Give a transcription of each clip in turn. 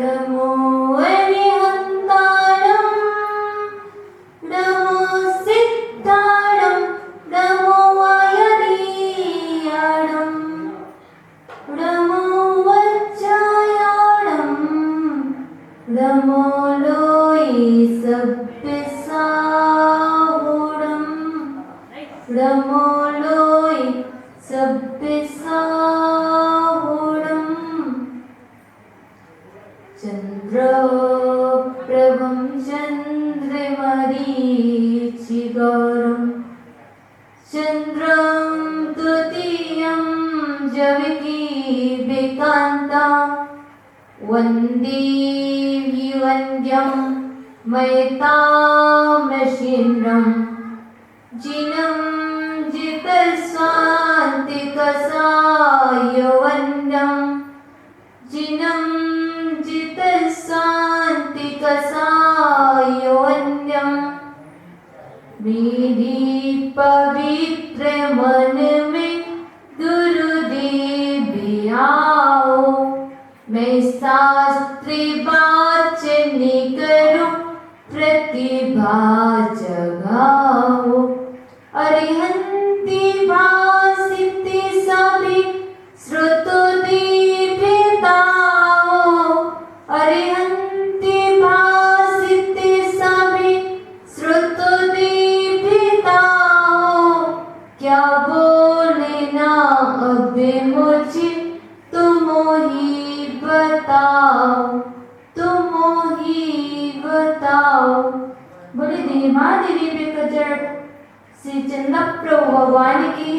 नमो अरिहन्ताणं नमो सिद्धाणं नमो अयनीयाणं नमो वज्रायाणं नमो लोये सब्बिसाहुणं नमो लोये सब्बिसाहुणं चन्द्रप्रभं चन्द्रमरीचिगौरं चन्द्रं द्वितीयं जविकीर्तिकान्तं वन्दे वन्द्यं मयतामशीर्णं जिनं जितस्वान्तिकसायवन्द्यं जिनं जितस्वान्तिकसायवन्द्यं मेरे पवित्र मन में गुरुदेव आओ, मैं शास्त्री वाचन करूं प्रतिभा जगाओ। अरिहन्ति भासिते सभी श्रुतोदीपिताओ, अरिहन्ति भासिते सभी श्रुतोदीपिताओ। क्या बोलना अब मुझे तुम ही बताओ, तुम ही बताओ। बोले देवी माँ देवी बेकजड़ श्री चंद्रप्रभु भगवान की।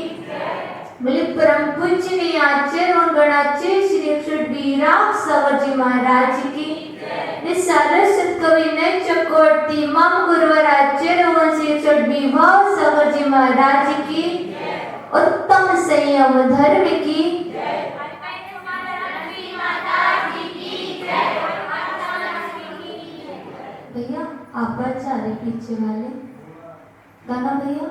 बोले परम पूज्य आचार्य और गणाचार्य श्री 120 सागर जी महाराज की। सरस्वत कवि नय चक्रवर्ती मम गुरुवर आचार्य और श्री 120 सागर जी महाराज की। उत्तम संयम धर्म की। भैया आप बचा रहे पीछे वाले दाना भैया,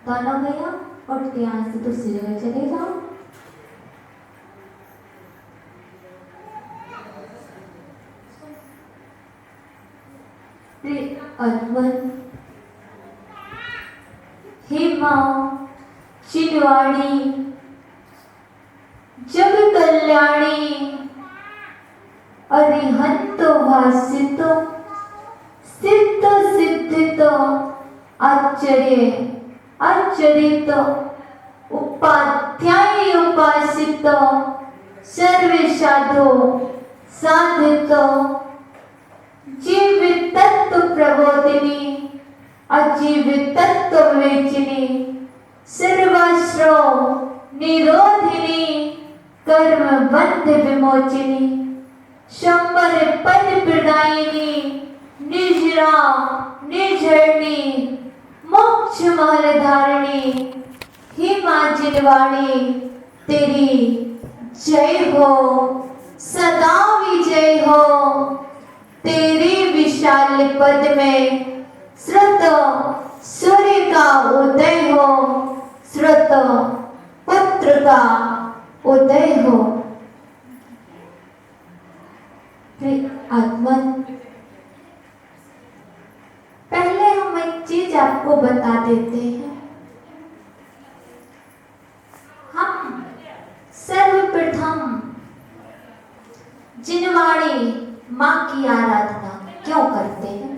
दाना भैया उठ के यहाँ से दूसरी जगह चले जाओ। अर्पण हे माँ चिलवाणी जग कल्याणी अरिहंतो भासितो सिद्ध सिद्धितो आश्चर्य आश्चर्यित उपाध्याय उपासित सर्वे साधो साधित जीवित तत्व प्रबोधिनी अजीवित तत्व विवेचिनी सर्वाश्रव निरोधिनी कर्म बंध विमोचिनी शंबर पद प्रदायिनी निजरा निझरणी मोक्ष महल धारिणी हे माँ जिलवाणी तेरी जय हो सदा विजय हो। तेरे विशाल पद में श्रुत सूर्य का उदय हो, श्रुत पुत्र का उदय हो। आत्मन पहले हम एक चीज आपको बता देते हैं। हम सर्वप्रथम जिनवाणी माँ की आराधना क्यों करते हैं?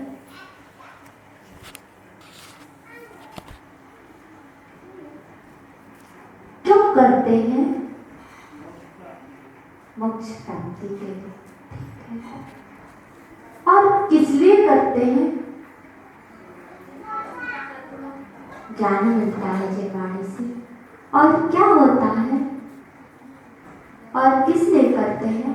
क्यों करते हैं? मोक्ष प्राप्ति के लिए। और किस लिए करते हैं? ज्ञान मिलता है जिनवाणी से। और क्या होता है? और किस लिए करते हैं?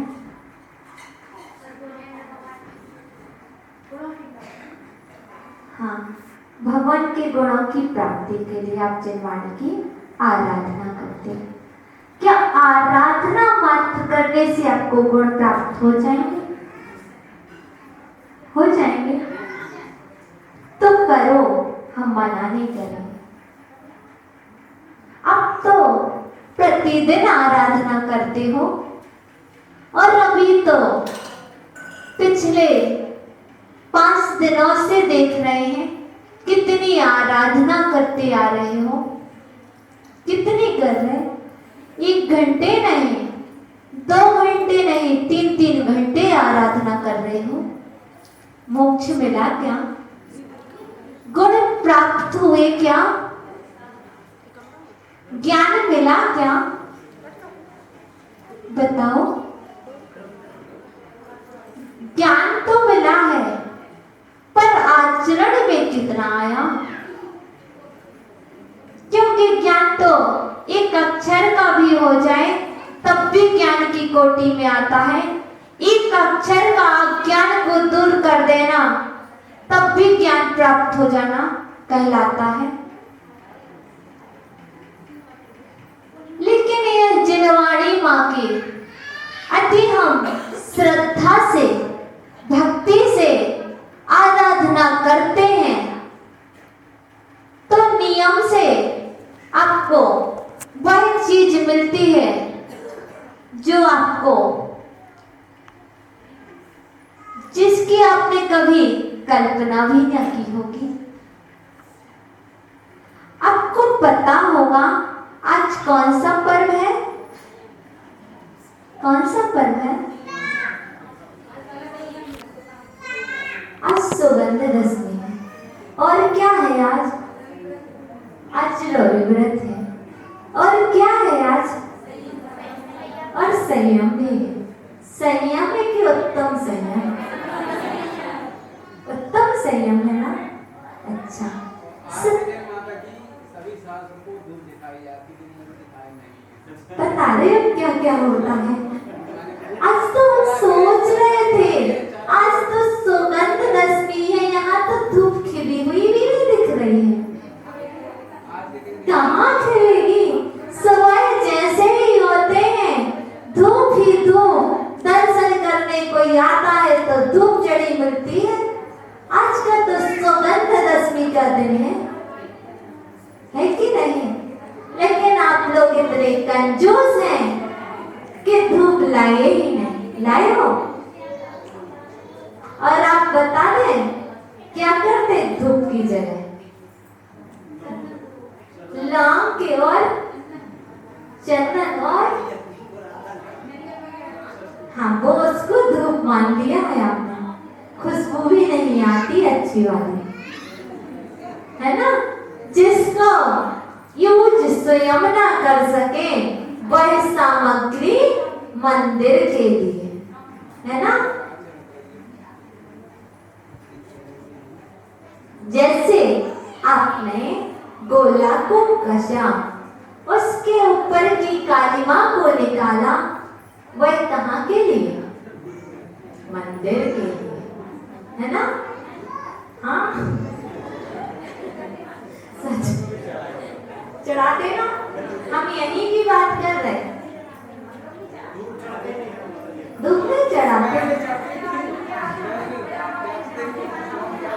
हाँ, भगवान के गुणों की प्राप्ति के लिए आप जिनवाणी की आराधना करते हैं। क्या आराधना मात्र करने से आपको गुण प्राप्त हो जाएंगे? हो जाएंगे? तो करो, हम मना नहीं करेंगे। अब तो प्रतिदिन आराधना करते हो और अभी तो पिछले 5 दिनों से देख रहे हैं कितनी आराधना करते आ रहे हो, कितनी कर रहे, 1 घंटे नहीं, 2 घंटे नहीं, 3-3 घंटे आराधना कर रहे हो। मोक्ष मिला क्या? गुण प्राप्त हुए क्या? ज्ञान मिला क्या? बताओ। ज्ञान तो मिला है, पर आचरण में कितना आया? क्योंकि ज्ञान तो एक अक्षर का भी हो जाए तब भी ज्ञान की कोटि में आता है। एक अक्षर का अज्ञान को दूर कर देना तब भी ज्ञान प्राप्त हो जाना कहलाता है। लेकिन यह जिनवाणी माँ की अति हम श्रद्धा से, भक्ति से आराधना करते हैं तो नियम से आपको वह चीज मिलती है जो आपको, जिसकी आपने कभी कल्पना भी न की होगी। आपको पता होगा आज कौन सा पर्व है? कौन सा पर्व है? आज सुगंध दशमी है। और क्या है आज? आज लोरी व्रत है। और क्या है आज? और संयम भी है। संयम है कि उत्तम संयम? उत्तम संयम है ना? अच्छा। बता रहे हो क्या क्या होता है? आज तो हम सोच रहे थे, आज तो सुगंध दशमी है, यहाँ तो धूप खिली हुई भी नहीं दिख रही है। कहाँ खिलेगी? सुबह जैसे ही होते हैं धूप ही धूप, दर्शन करने कोई आता है तो धूप जड़ी मिलती है। आज का तो सुगंध दशमी का दिन है कि नहीं? लेकिन आप लोग इतने कंजूस हैं कि धूप लाए ही नहीं। लाए हो? और आप बता दें क्या करते धूप की जगह? लौंग के और चंदन और, हाँ, वो उसको धूप मान लिया है आपने। खुशबू भी नहीं आती अच्छी वाली, है ना? जिसको यूज स्वयं ना कर सके वह सामग्री मंदिर के लिए, है ना? जैसे आपने गोला को कसा, उसके ऊपर की कालिमा को निकाला, वह कहाँ के लिए? मंदिर के लिए, है ना? हाँ, सच चढ़ाते ना, हम यही की बात कर रहे हैं। धूप नहीं चढ़ाते।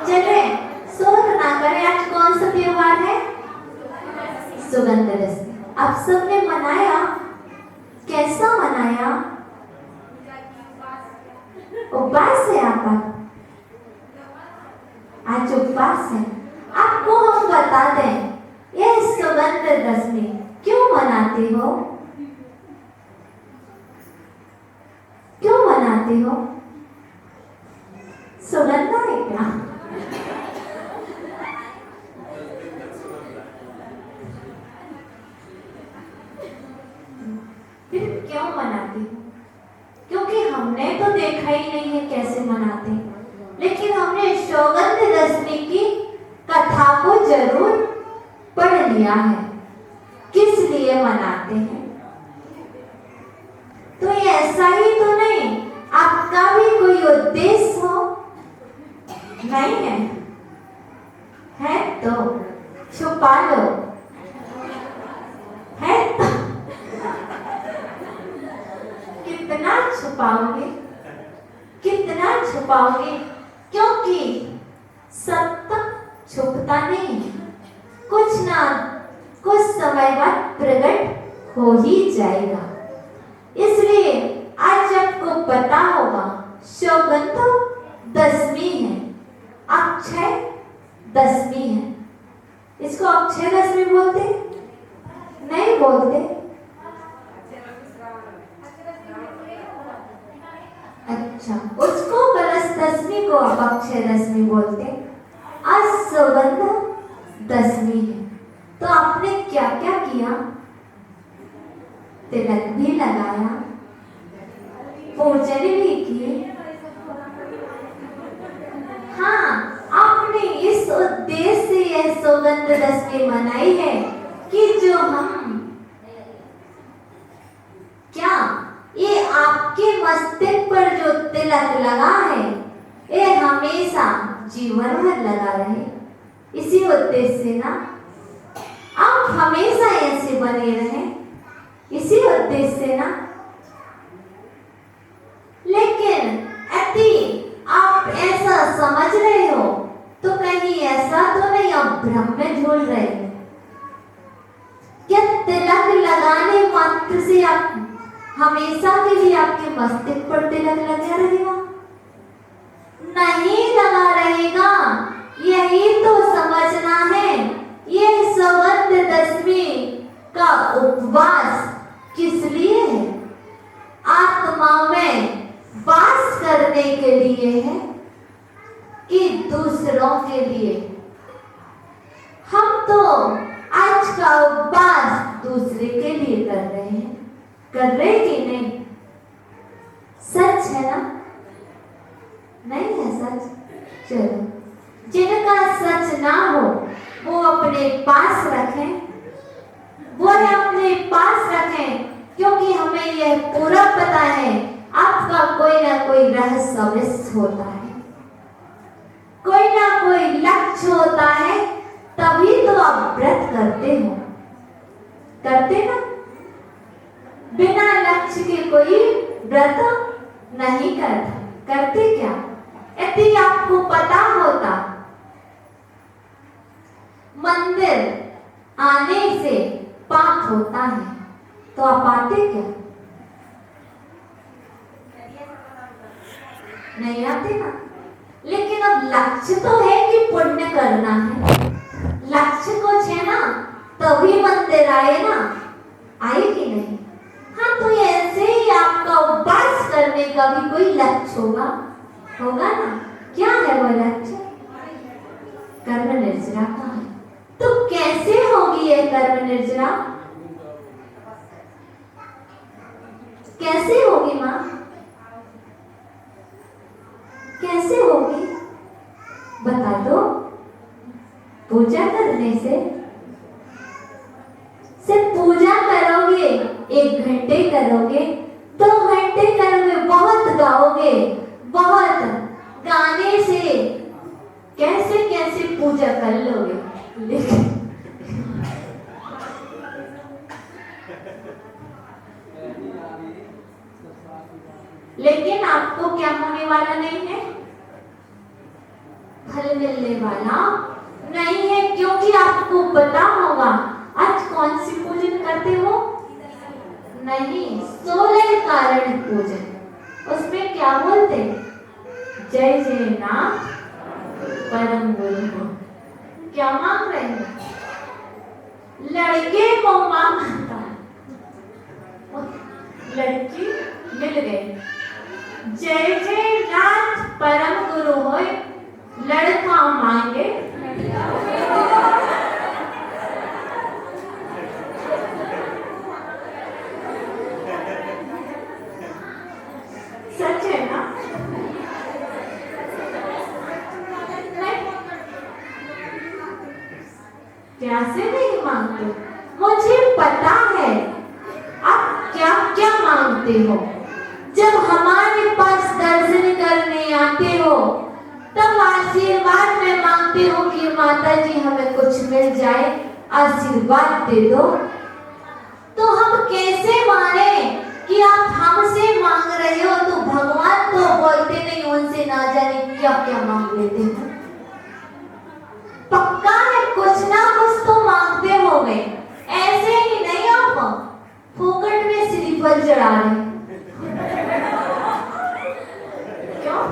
चले शोध ना करें। आज कौन सा त्योहार है? सुगंध दशमी। आप सबने मनाया? कैसा मनाया? उपवास है आपका? आज उपवास है। आपको हम बता दें ये सुगंध दशमी क्यों मनाते हो? क्यों मनाते हो? सुगंध है क्या? फिर क्यों मनाते हो? क्योंकि हमने तो देखा ही नहीं है कैसे मनाते, लेकिन हमने सुगंध दशमी की कथा को जरूर पढ़ लिया है किस लिए मनाते हैं। तो ये ऐसा ही तो नहीं, आपका भी कोई उद्देश्य हो? नहीं है? है तो छुपा लो। है तो कितना छुपाओगे? कितना छुपाओगे? क्योंकि सत्य छुपता नहीं, कुछ ना कुछ समय बाद प्रकट हो ही जाएगा। इसलिए आज आपको पता होगा सौगंध 10वीं है, अक्षय 10वीं है। इसको अक्षय 10वीं बोलते? नहीं बोलते। अच्छा, उसको कलश 10वीं को आप अक्षय 10वीं बोलते। आज सौगंध 10वीं है। तो आपने क्या क्या किया? तिलक भी लगाया, पूजन भी की। हाँ, आपने इस उद्देश्य से यह सौगंध 10वीं मनाई है कि जो हम क्या ये आपके मस्तक पर जो तिलक लगा है ये हमेशा जीवन भर लगा रहे। इसी उद्देश्य से ना आप हमेशा ऐसे बने रहें, इसी उद्देश्य से ना। लेकिन यदि आप ऐसा समझ रहे हो तो कहीं ऐसा तो नहीं आप भ्रम में झूल रहे हो? क्या तिलक लगाने मात्र से आप हमेशा के लिए आपके मस्तक पर तिलक लगा रहेगा? नहीं लगा रहेगा। यही तो समझना है। यह सौगंध 10वीं का उपवास किस लिए है? आत्मा में वास करने के लिए है कि दूसरों के लिए? हम तो आज का उपवास दूसरे के लिए कर रहे हैं, कर रहे कि नहीं? सच है ना? नहीं है सच? चलो, जिनका सच ना हो वो अपने पास रखें, वो अपने पास रखें, क्योंकि हमें यह पूरा पता है आपका कोई ना कोई रहस्य अवश्य होता है, कोई ना कोई लक्ष्य होता है, तभी तो आप व्रत करते हो। करते ना? बिना लक्ष्य के कोई व्रत नहीं करता। करते क्या? यदि आपको पता होता मंदिर आने से पाप होता है तो आप आते क्या? नहीं आते ना। लेकिन अब लक्ष्य तो है कि पुण्य करना है, लक्ष्य कुछ है ना, तभी मंदिर आए ना। आए कि नहीं? हाँ, तो ऐसे ही आपका उपवास करने का भी कोई लक्ष्य होगा, होगा ना? क्या है वो लक्ष्य? कर्म निर्जरा का है। तो कैसे होगी ये कर्म निर्जरा? कैसे होगी माँ? कैसे होगी बता दो। पूजा करने से? सिर्फ पूजा करोगे, 1 घंटे करोगे, 2 घंटे करोगे, बहुत गाओगे, बहुत गाने से कैसे कैसे पूजा कर लोगे। लेकिन आपको क्या होने वाला नहीं है? फल मिलने वाला नहीं है, क्योंकि आपको पता होगा आज कौन सी पूजन करते हो? नहीं, 16 कारण पूजन। उसमें क्या बोलते? जय जय नाथ परम गुरु हो। क्या मांग रहे हैं? लड़के को मांगता, लड़की मिल गई। जय जय नाथ परम गुरु हो, लड़का मांगे सच है ना? कैसे नहीं मांगते? मुझे पता है आप क्या क्या मांगते हो। जब हमारे पास दर्शन करने आते हो तब आशीर्वाद में मांगते हो कि माता जी हमें कुछ मिल जाए, आशीर्वाद दे दो। तो हम कैसे माने कि आप हमसे मांग रहे हो? तो भगवान तो बोलते नहीं, उनसे ना जाने क्या क्या मांग लेते हो। पक्का है कुछ ना कुछ तो मांगते होंगे, ऐसे ही नहीं आप फूकट में श्रीफल चढ़ा रहे। क्यों?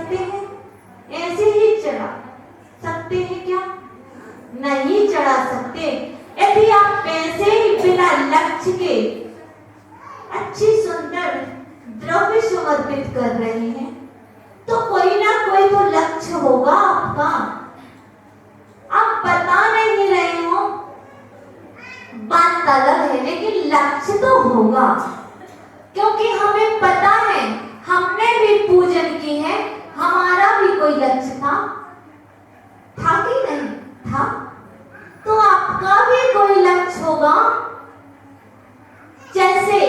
सकते हैं? ऐसे ही चढ़ा सकते हैं क्या? नहीं चढ़ा सकते। यदि आप पैसे ही बिना लक्ष्य के अच्छी सुंदर द्रव्य समर्पित कर रहे हैं तो कोई ना कोई तो लक्ष्य होगा आपका। आप बता नहीं रहे हो, बात अलग है, लेकिन लक्ष्य तो होगा। क्योंकि हमें पता है, हमने भी पूजन की है, हमारा भी कोई लक्ष्य था कि नहीं था? तो आपका भी कोई लक्ष्य होगा। जैसे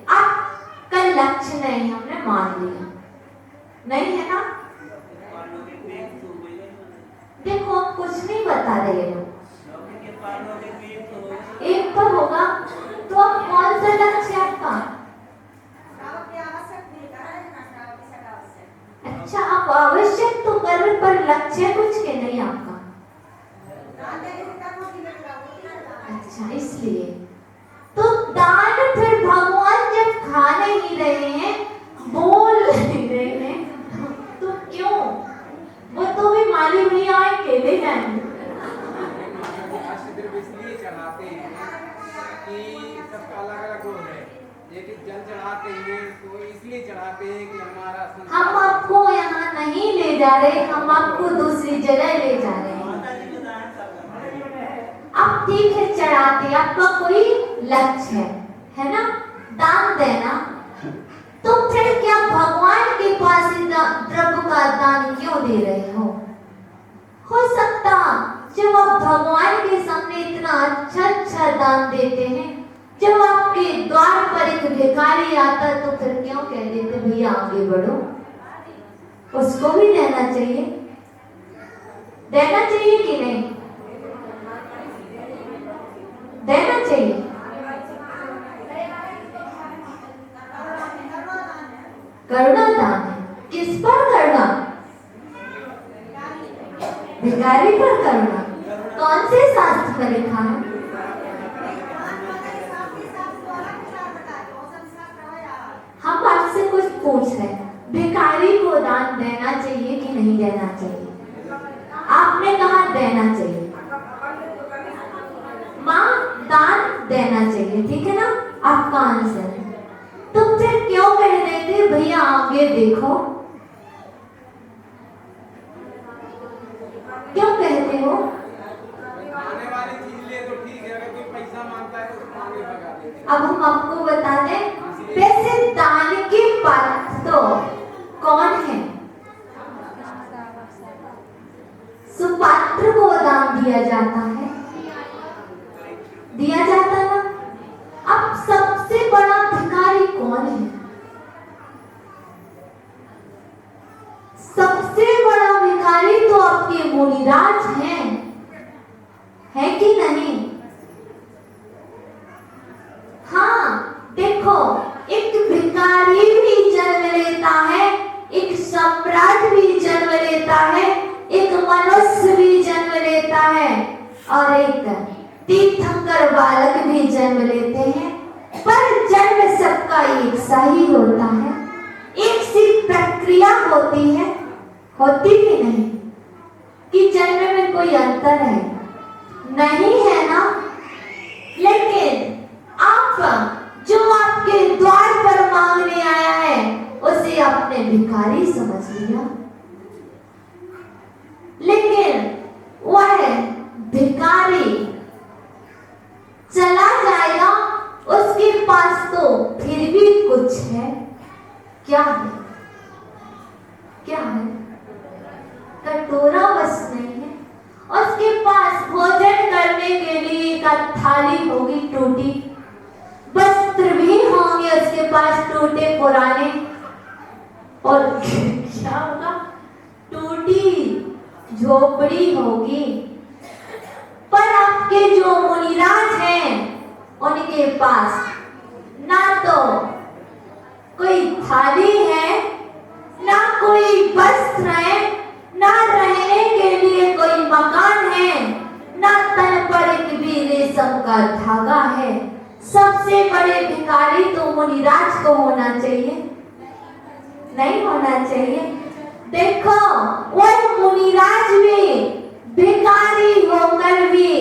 आपका लक्ष्य नहीं, हमने मान लिया, नहीं है ना? देखो आप कुछ नहीं बता रहे हो, एक तो होगा, तो अब कौन सा लक्ष्य है आपका? अच्छा, आप आवश्यक तो कर रहे, पर लक्ष्य कुछ के नहीं आपका। अच्छा, इसलिए तो दान फिर भगवान जब खा नहीं रहे हैं, बोल नहीं रहे हैं, तो क्यों? वो तो भी माली भैया अकेले जाएंगे। इसलिए चढ़ाते हैं कि सबका अलग अलग वो है, लेकिन जल चढ़ाते हैं तो इसलिए चढ़ाते हैं कि हमारा हम आपको यहाँ नहीं ले जा रहे, हम आपको दूसरी जगह ले जा रहे हैं। अब ठीक है, चढ़ाते, आपका कोई लक्ष्य है ना, दान देना, तो फिर क्या भगवान के पास द्रव्य का दान क्यों दे रहे हो सकता जब आप भगवान के सामने इतना अच्छा दान देते हैं, जब आपके द्वार पर एक भिखारी आता तो फिर क्यों कह देते भैया आगे बढ़ो? उसको भी देना चाहिए कि नहीं? देना चाहिए। करुणा दान है। किस पर करुणा? भिखारी पर करुणा। कौन से शास्त्र में लिखा है? हम आपसे कुछ पूछ रहे हैं, भिखारी को दान देना चाहिए कि नहीं देना चाहिए? आपने कहा देना चाहिए। माँ, दान देना चाहिए, ठीक है ना? आपका आंसर है। तो फिर क्यों कह रहे थे भैया आगे देखो? क्यों कहते हो? आने वाली चीज ले तो ठीक है, अगर कोई पैसा मांगता है तो आगे भगा देते हैं। अब हम आपको बता दें, वैसे दान के पात्र तो कौन है? सुपात्र को दान दिया जाता है, दिया जाता है। अब सबसे बड़ा भिखारी कौन है? सबसे बड़ा भिखारी तो आपके मुनिराज हैं, है कि नहीं? हाँ, देखो, एक भिखारी भी जन्म लेता है, एक सम्राट भी जन्म लेता है, एक मनुष्य भी जन्म लेता है, और एक तीर्थंकर बालक भी जन्म लेते हैं, पर जन्म सबका एक सा ही होता है। एक सी प्रक्रिया होती है, होती कि नहीं? कि जन्म में कोई अंतर है? नहीं है ना? लेकिन आप जो आपके द्वार पर मांगने आया है, उसे आपने भिखारी समझ लिया, लेकिन वह भिखारी चला जाएगा, उसके पास तो फिर भी कुछ है। क्या है? क्या है? कटोरा बस नहीं है, उसके पास भोजन करने के लिए एक थाली होगी टूटी, वस्त्र भी होंगे उसके पास टूटे पुराने, और क्या होगा? टूटी झोपड़ी होगी। पर आपके जो मुनिराज हैं, उनके पास ना तो कोई थाली है, ना कोई वस्त्र है, ना रहने के लिए कोई मकान है, ना तन पर एक भी रेशम का धागा है। सबसे बड़े भिखारी तो मुनिराज को होना चाहिए, नहीं होना चाहिए? देखो वह मुनिराज भी भिखारी होकर भी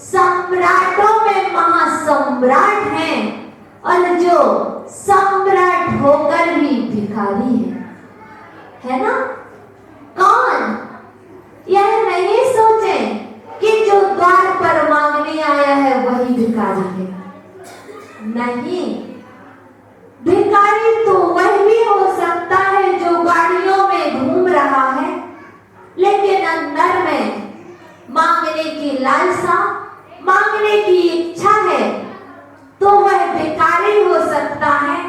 सम्राटों में महासम्राट हैं, और जो सम्राट होकर भी भिखारी है ना? कौन? यह नहीं सोचे कि जो द्वार पर मांगने आया है वही भिखारी है। नहीं, भिखारी तो वह भी हो सकता है जो गाड़ियों में घूम रहा है, लेकिन अंदर में मांगने की लालसा, मांगने की इच्छा है, तो वह भिखारी हो सकता है।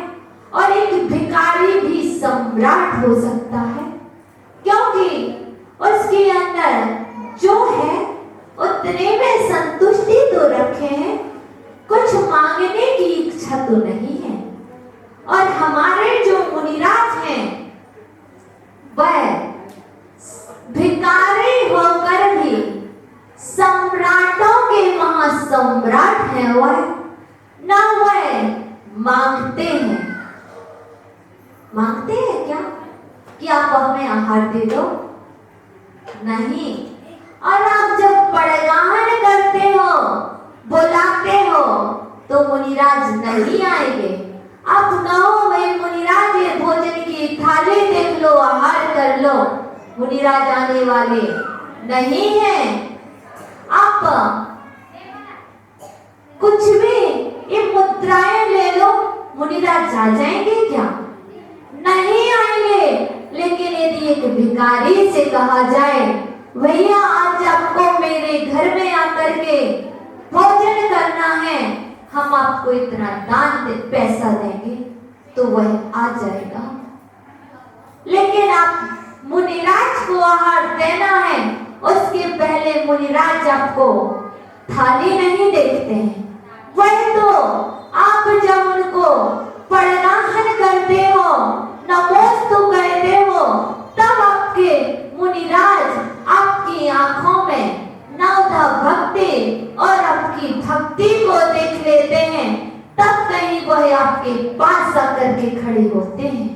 और एक भिखारी भी सम्राट हो सकता है, क्योंकि उसके अंदर जो है उतने में संतुष्टि तो रखे हैं, कुछ मांगने की इच्छा तो नहीं है। और हमारे जो मुनिराज हैं वह भिखारी होकर भी सम्राटों के महासम्राट हैं। वह मांगते हैं। मांगते हैं क्या कि आप हमें आहार दे दो? नहीं। और आप जब बड़गाहन करते हो, बुलाते हो, तो मुनिराज नहीं आएंगे। आप कहो भाई मुनिराज ये भोजन की थाली देख लो, आहार कर लो, मुनिराज आने वाले नहीं है। आप कुछ भी ये मुद्राएं ले लो, मुनिराज आ जाएंगे क्या? नहीं आएंगे। लेकिन यदि एक भिखारी से कहा जाए भैया आज आपको मेरे घर में आकर के भोजन करना है, हम आपको इतना दान पैसा देंगे, तो वह आ जाएगा। लेकिन आप मुनिराज को आहार देना है, उसके पहले मुनिराज आपको थाली नहीं देखते हैं। वह तो आप जब उनको प्रणाम करते हो, नमोस्तु कहते हो, तब आपके मुनिराज आपकी आंखों में नवधा भक्ति और आपकी भक्ति को देख लेते हैं, तब कहीं वह आपके पास आकर के खड़े होते हैं।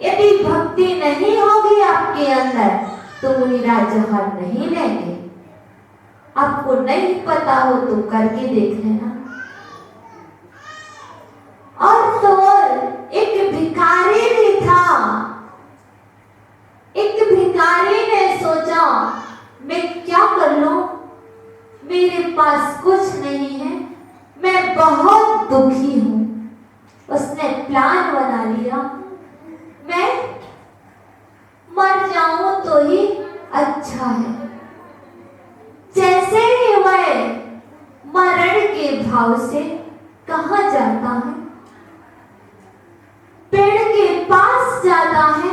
यदि भक्ति नहीं होगी आपके अंदर तो मुनिराज आहार नहीं लेंगे। आपको नहीं पता हो तो करके देख लेना। और तो एक भिखारी भी था। एक भिखारी ने सोचा मैं क्या कर लूं, मेरे पास कुछ नहीं है, मैं बहुत दुखी हूं। उसने प्लान बना लिया, मैं मर जाऊं तो ही अच्छा है। जैसे ही वह मरण के भाव से कहां जाता है, पेड़ के पास जाता है,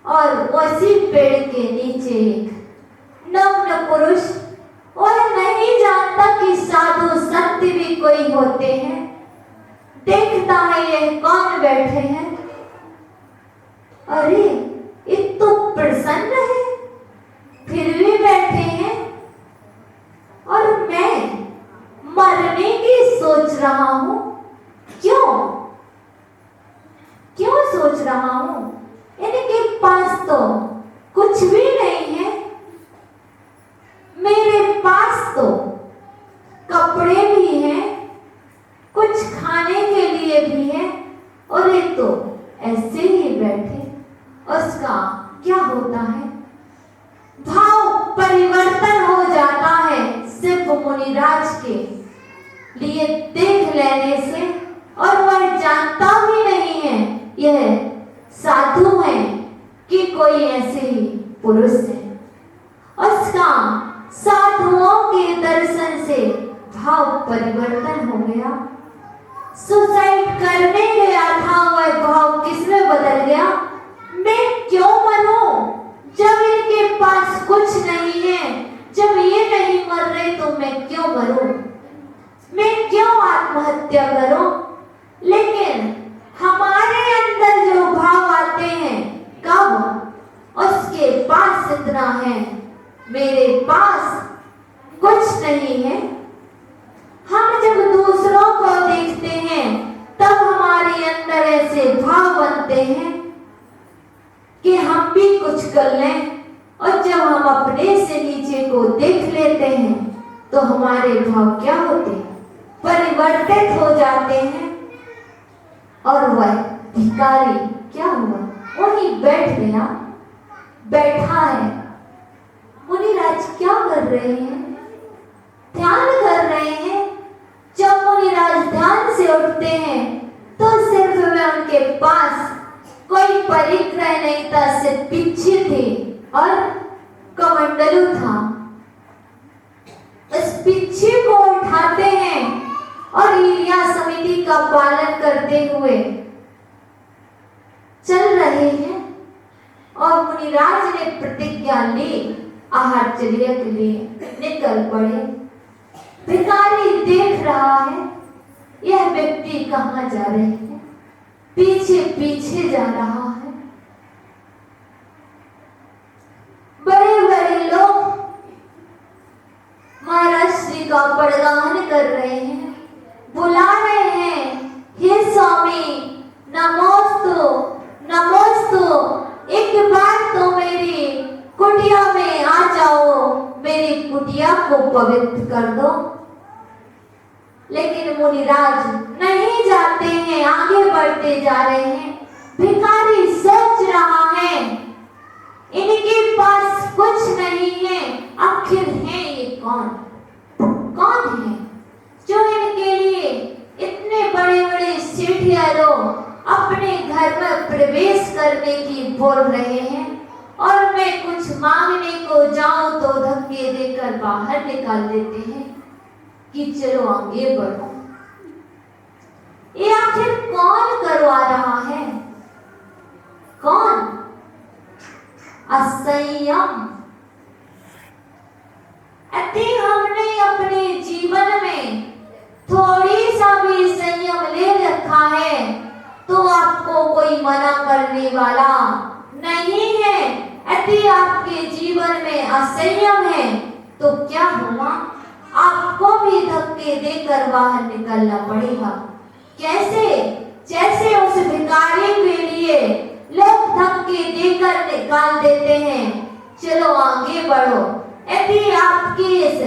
और उसी पेड़ के नीचे एक नग्न पुरुष, वह नहीं जानता कि साधु संत भी कोई होते हैं, देखता है ये कौन बैठे हैं। अरे ये तो प्रसन्न है, फिर भी बैठे हैं, और मैं मरने की सोच रहा हूं। क्यों सोच रहा हूं? इनके पास तो कुछ भी नहीं है, मेरे पास तो कपड़े भी हैं, कुछ खाने के लिए भी है, और ये तो ऐसे ही बैठे। उसका क्या होता है? भाव परिवर्तन हो जाता है सिर्फ मुनिराज के लिए देख लेने से, और वह जानता भी नहीं है यह साधु है कि कोई ऐसे ही पुरुष है। उसका साधुओं के दर्शन से भाव परिवर्तन हो गया। सुसाइड करने गया था, वह भाव किसमें बदल गया? मैं क्यों मरूं जब इनके पास कुछ नहीं है, जब ये नहीं मर रहे तो मैं क्यों मरूं, मैं क्यों आत्महत्या करूं? लेकिन हमारे अंदर जो भाव आते हैं, कब उसके पास इतना है, मेरे पास कुछ नहीं है। हम जब दूसरों को देखते हैं तब हमारे अंदर ऐसे भाव बनते हैं कि हम भी कुछ कर लें और जब हम अपने से नीचे को देख लेते हैं तो हमारे भाव क्या होते हैं? परिवर्तित हो जाते हैं। और वह भिखारी क्या हुआ? वहीं बैठ गया, बैठा है। मुनिराज क्या कर रहे हैं? ध्यान कर रहे हैं। जब मुनिराज ध्यान से उठते हैं तो सिर्फ वे उनके पास कोई परिग्रह नहीं था, सिर्फ पीछे थे और कमंडलू था। उस पिच्छे को उठाते हैं और ईलिया समिति का पालन करते हुए चल रहे हैं। और मुनिराज ने प्रतिज्ञा ली, आहारचर्या के लिए निकल पड़े। भिखारी देख रहा है यह व्यक्ति कहाँ जा रहे हैं, पीछे पीछे जा रहा है। बड़े बड़े लोग महाराज श्री का पड़गान कर रहे हैं, बुला रहे हैं, हे स्वामी नमोस्तु नमोस्तु, एक बार तो मेरी कुटिया में आ जाओ, मेरी कुटिया को पवित्र कर दो। लेकिन मुनिराज नहीं जाते हैं, आगे बढ़ते जा रहे हैं। भिखारी सोच रहा है इनके पास कुछ नहीं है, आखिर है ये कौन? कौन है जो इनके लिए इतने बड़े बड़े सेठिया लोग अपने घर में प्रवेश करने की बोल रहे हैं और मैं कुछ मांगने को जाऊं तो धक्के देकर बाहर निकाल देते हैं कि चलो आगे बढ़ो। ये आखिर कौन करवा रहा है? कौन? असंयम। अति हमने अपने जीवन में थोड़ी सा भी संयम ले रखा है तो आपको कोई मना करने वाला नहीं है। यदि आपके जीवन में असंयम है तो क्या हुआ? आपको भी धक्के देकर बाहर निकलना पड़ेगा। कैसे? जैसे उस भिखारी के लिए लोग धक्के देकर निकाल देते हैं, चलो आगे बढ़ो। यदि आपकी इस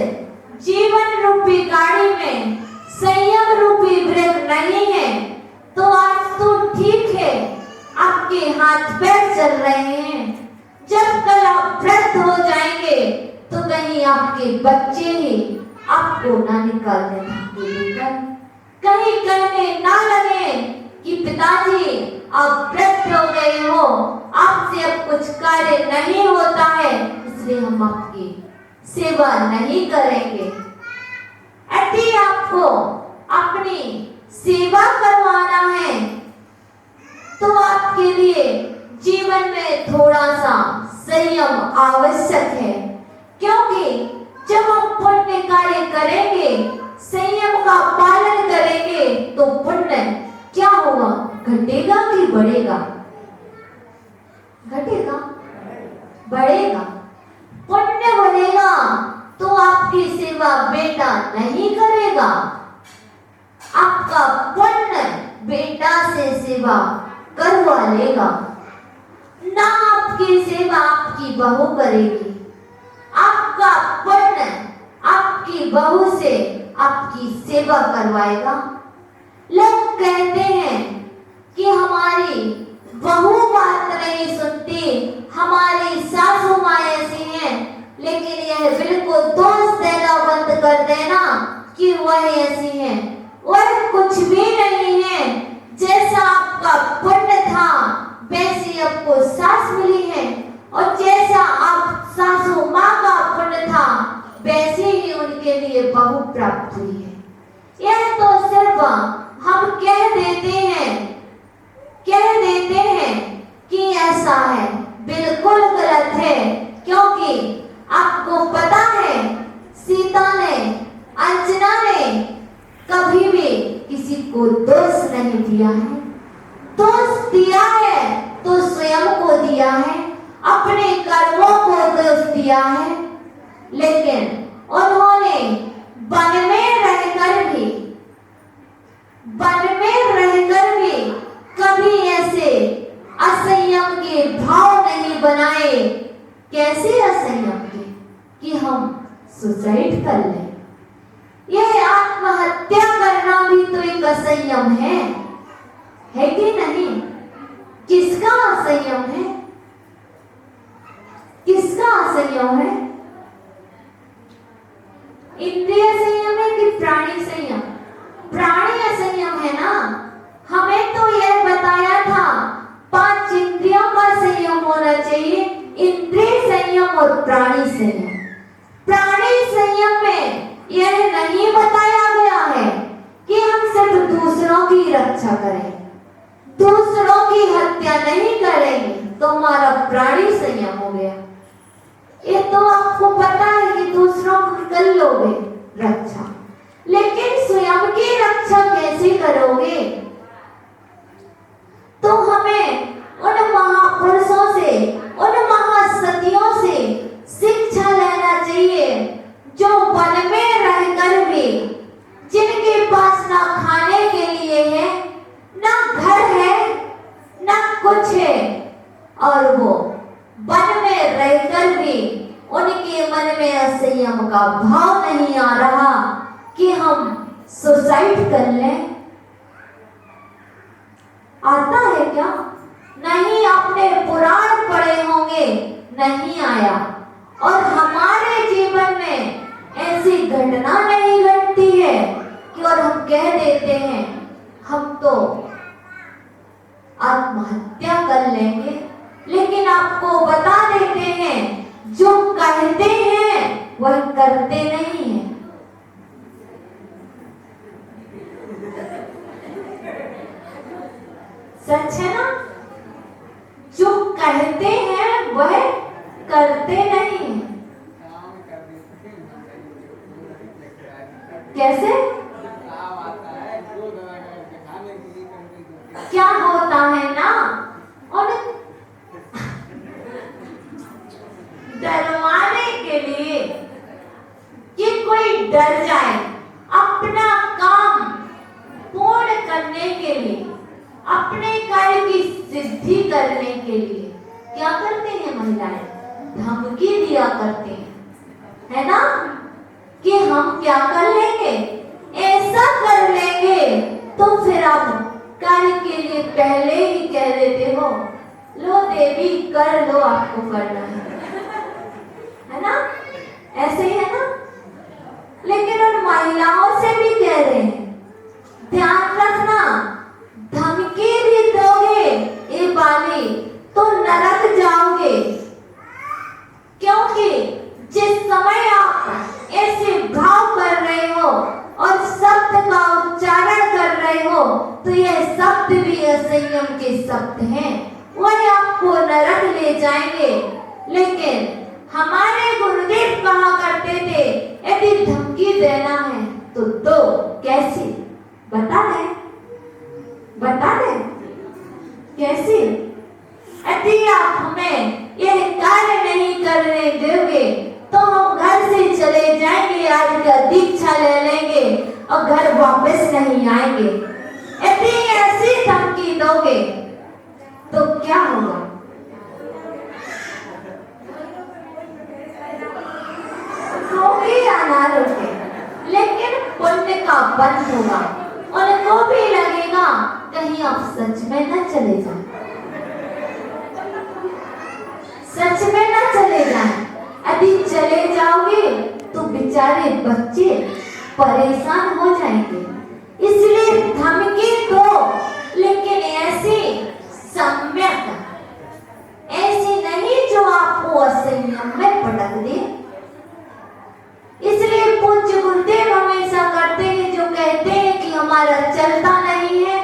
जीवन रूपी गाड़ी में संयम रूपी ब्रेक नहीं है तो आज तो ठीक है, आपके हाथ पैर चल रहे हैं। जब कल आप वृद्ध हो जाएंगे तो कहीं आपके बच्चे ही आपको ना निकाल देकर, कहीं कहने ना लगे कि पिताजी आप वृद्ध हो गए हो, आपसे अब कुछ कार्य नहीं होता है, इसलिए हम आपकी सेवा नहीं करेंगे। यदि आपको अपनी सेवा करवाना है तो आपके लिए जीवन में थोड़ा सा संयम आवश्यक है, क्योंकि जब हम पुण्य कार्य करेंगे, संयम का पालन करेंगे तो पुण्य क्या होगा? घटेगा कि बढ़ेगा? घटेगा, बढ़ेगा। पुण्य बढ़ेगा तो आपकी सेवा बेटा नहीं करेगा, आपका पुण्य बेटा से सेवा करवा लेगा। ना आपकी सेवा आपकी बहू करेगी, आपका पुण्य आपकी बहू से आपकी सेवा करवाएगा। लोग कहते हैं कि हमारी बहू बात नहीं सुनती, हमारी सासू माँ ऐसी हैं, लेकिन यह बिल्कुल दोष देना बंद कर देना कि वह ऐसी हैं। वह कुछ भी नहीं है, जैसा आपका पुण्य था वैसी आपको सास मिली है, और जैसा आप सासू माँ का पुण्य था वैसे ही उनके लिए बहू प्राप्त हुई है। यह तो सिर्फ हम कह देते हैं कि ऐसा है, बिल्कुल गलत है। क्योंकि आपको पता है सीता ने, अंजना ने कभी भी किसी को दोष नहीं दिया है। दोष दिया है तो स्वयं को दिया है, अपने कर्मों को दोष दिया है। लेकिन उन्होंने वन में रहकर भी कभी ऐसे असंयम के भाव नहीं बनाए आए कैसे असंयम के कि हम सुसाइड कर लें। यह आत्महत्या करना भी तो एक असंयम है कि नहीं? किसका असंयम है? किसका असंयम है? इंद्रिय संयम है कि प्राणी संयम? प्राणी असंयम है ना। हमें तो यह बताया था 5 इंद्रियों का संयम होना चाहिए, इंद्रिय संयम और प्राणी संयम। प्राणी संयम में यह नहीं बताया गया है कि हम सिर्फ दूसरों की रक्षा करें, दूसरों की हत्या नहीं करेंगे तो हमारा प्राणी संयम हो गया। ये तो आपको पता है कि दूसरों को कर लोगे रक्षा, लेकिन स्वयं की रक्षा कैसे करोगे? तो हमें उन महापुरुषों से, उन महासतियों से शिक्षा लेना चाहिए जो वन में रहकर भी, जिनके पास ना खाने के लिए है, ना घर है, ना कुछ है, और वो वन में रहकर भी उनके मन में असंयम का भाव नहीं आ रहा कि हम सुसाइड कर लें। आता है क्या? नहीं, आपने पुराण पढ़े होंगे, नहीं आया। और हमारे जीवन में ऐसी घटना नहीं घटती है कि और हम कह देते हैं हम तो आत्महत्या कर लेंगे। लेकिन आपको बता देते हैं जो कहते हैं वह करते नहीं हैं। सच है ना? जो कहते हैं वह करते नहीं हैं। कैसे? क्या होता है ना, और डरवाने के लिए कि कोई डर जाए, अपना काम पूर्ण करने के लिए, अपने कार्य की सिद्धि करने के लिए क्या करते हैं महिलाएं? धमकी दिया करते हैं, है ना, कि हम क्या कर लेंगे, ऐसा कर लेंगे। तो फिर आप कार्य के लिए पहले ही कह देते हो, लो देवी कर लो, आपको करना है ना? ऐसे ही है ना? लेकिन उन महिलाओं से भी कह रहे हैं, ध्यान रखना, धमकी भी दोगे ये बाली तो नरक जाओगे। क्योंकि जिस समय आप ऐसे भाव कर रहे हो और शब्द का उच्चारण कर रहे हो तो यह शब्द भी असंयम के शब्द हैं, वह आपको नरक ले जाएंगे। लेकिन हमारे गुरुदेव कहा करते थे, यदि धमकी देना है तो दो। कैसी? बता दें, बता दें कैसी? यदि आप हमें यह कार्य नहीं करने दोगे तो हम घर से चले जाएंगे, आज का दीक्षा ले लेंगे और घर वापस नहीं आएंगे। यदि ऐसी धमकी दोगे तो क्या होगा? रोगे या ना रोगे, लेकिन पुण्य का बंध होगा। उनको भी लगेगा कहीं आप सच में न चले जाएं, सच में न चले जाएं। यदि चले जाओगे तो बेचारे बच्चे परेशान हो जाएंगे। इसलिए धमकी दो, लेकिन ऐसी सम्यक, ऐसी नहीं जो आपको असंयम में पटक दे। इसलिए पूज्य गुरुदेव हमेशा करते हैं, जो कहते हैं कि हमारा चलता नहीं है,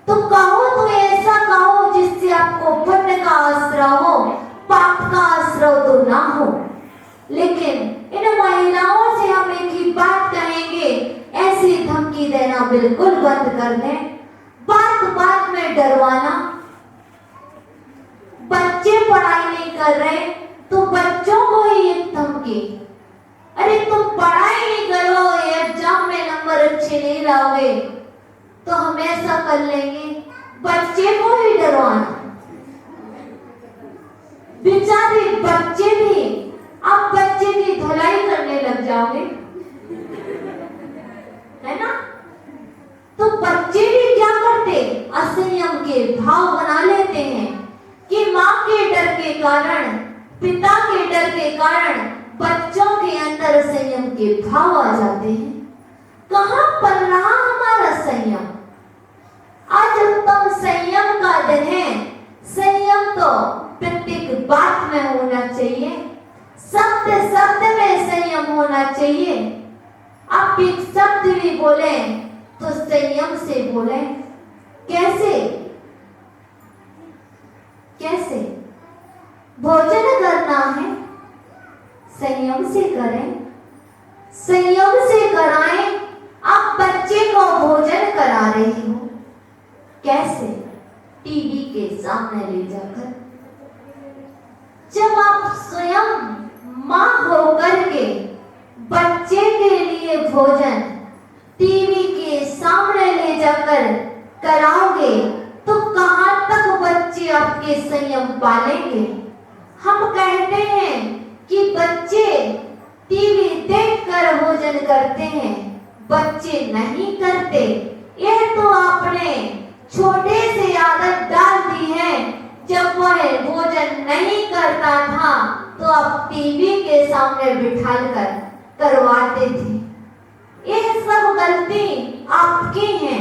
तो कहो तो ऐसा कहो जिससे आपको पुण्य का आश्रय हो, पाप का आश्रय तो ना हो। लेकिन इन महिलाओं से हम एक ही बात कहेंगे, ऐसी धमकी देना बिल्कुल बंद कर दें। बात बात में डरवाना, बच्चे पढ़ाई नहीं कर रहे तो बच्चों को ही एक धमकी, अरे तुम पढ़ाई नहीं करोगे, एग्जाम में नंबर अच्छे नहीं लाओगे तो हम ऐसा कर लेंगे। बच्चे को ही डरवाना, बेचारे बच्चे भी, आप बच्चे की धुलाई करने लग जाओगे, है ना? तो बच्चे भी क्या करते, असंयम के भाव बना लेते हैं कि माँ के डर के कारण, पिता के डर के कारण बच्चों के अंदर संयम के भाव आ जाते हैं। कहां पर रहा हमारा संयम? आज उत्तम संयम का दिन है। संयम तो प्रत्येक बात में होना चाहिए, शब्द शब्द में संयम होना चाहिए। आप एक शब्द भी बोले तो संयम से बोले। कैसे? कैसे? भोजन करना है, संयम से करें, संयम से कराएं। आप बच्चे को भोजन करा रही हो, कैसे? टीवी के सामने ले जाकर। जब आप स्वयं मां होकर के बच्चे के लिए भोजन टीवी के सामने ले जाकर कराओगे तो कहां तक बच्चे आपके संयम पालेंगे? हम कहते हैं कि बच्चे टीवी देखकर भोजन करते हैं, बच्चे नहीं करते। यह तो आपने छोटे से आदत डाल दी है। जब वह भोजन नहीं करता था तो आप टीवी के सामने बिठाकर करवाते थे। यह सब गलती आपकी है।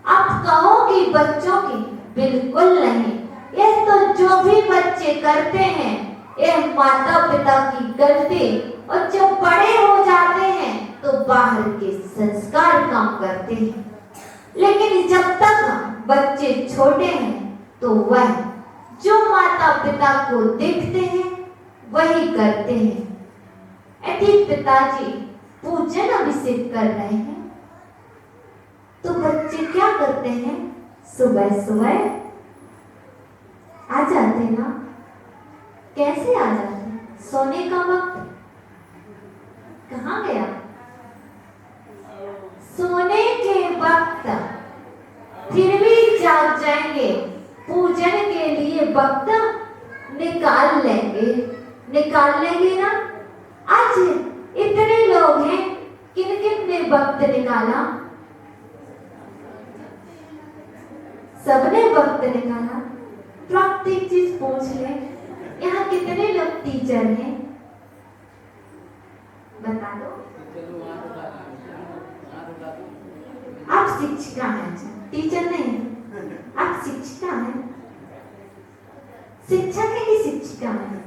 आप कहो कि बच्चों की, बिल्कुल नहीं। यह तो जो भी बच्चे करते हैं यह माता पिता की गलती, और जब बड़े हो जाते हैं तो बाहर के संस्कार काम करते हैं। लेकिन जब तक बच्चे छोटे हैं तो वह जो माता पिता को देखते हैं वही करते हैं। यदि पिताजी पूजन अभिषेक कर रहे हैं तो बच्चे क्या करते हैं? सुबह सुबह आ जाते ना। कैसे आ जाते? सोने का वक्त कहाँ गया? सोने के वक्त फिर भी जाग जाएंगे, पूजन के लिए वक्त निकाल लेंगे। निकाल लेंगे ना? आज इतने लोग हैं, किन किन ने वक्त निकाला? सबने वक्त निकाला। प्रत्येक चीज पूछ ले। यहाँ कितने लोग टीचर हैं? बता दो। आप शिक्षिका हैं? टीचर नहीं है, आप शिक्षिका हैं। शिक्षक है कि शिक्षिका है?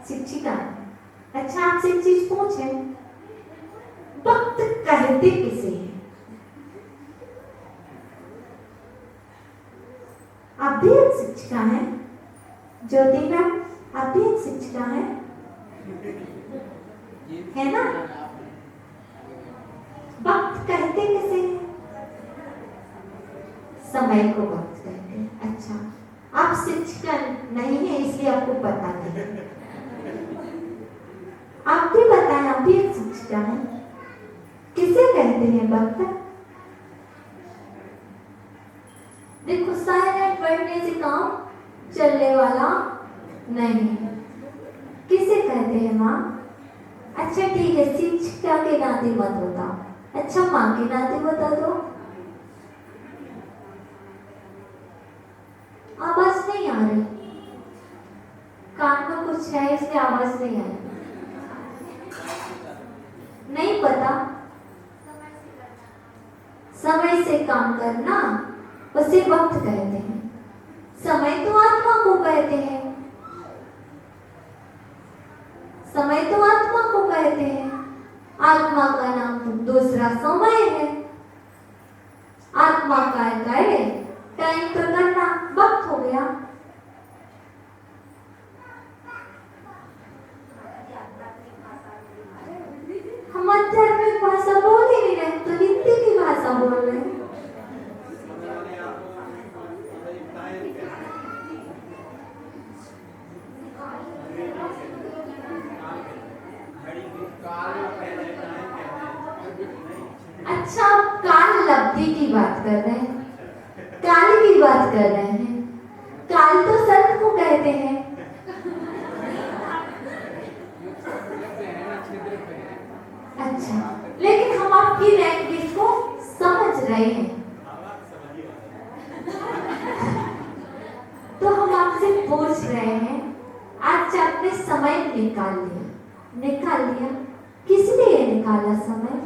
शिक्षिका। अच्छा, आपसे एक चीज पूछे, वक्त कहते किसे हैं? आप भी एक शिक्षिका हैं। ज्योति मैम, आप भी एक शिक्षिका हैं, है ना? वक्त कहते किसे हैं? समय को वक्त कहते हैं। अच्छा, आप शिक्षिका नहीं है इसलिए आपको पता नहीं। आप भी बताएं, आप भी एक शिक्षिका हैं। किसे कहते हैं वक्त? देखो, साइलेंट बैठने से काम चलने वाला नहीं। किसे कहते हैं? माँ। अच्छा ठीक है, शिक्षिका के नाते मत बताओ। अच्छा, माँ के नाते बता दो। आवाज नहीं आ रही, कान में कुछ है इसलिए आवाज नहीं आ रही। नहीं पता? समय से काम करना उसे वक्त कहते हैं। समय तो आत्मा को कहते हैं। समय तो आत्मा को कहते हैं। आत्मा का नाम तो दूसरा समय है। आत्मा का कार्य टाइम पर करना वक्त हो गया। हम आध्यात्मिक भाषा बोल ही नहीं रहे, तो हिंदी की भाषा बोल रहे हैं। अच्छा, काल लब्धि की बात कर रहे हैं, काल की बात कर रहे हैं। काल तो सर्प को कहते हैं। अच्छा, लेकिन हम आपकी लैंग्वेज को समझ रहे हैं, तो हम आपसे पूछ रहे हैं, आज आपने समय निकाल लिया, किस लिए निकाला समय?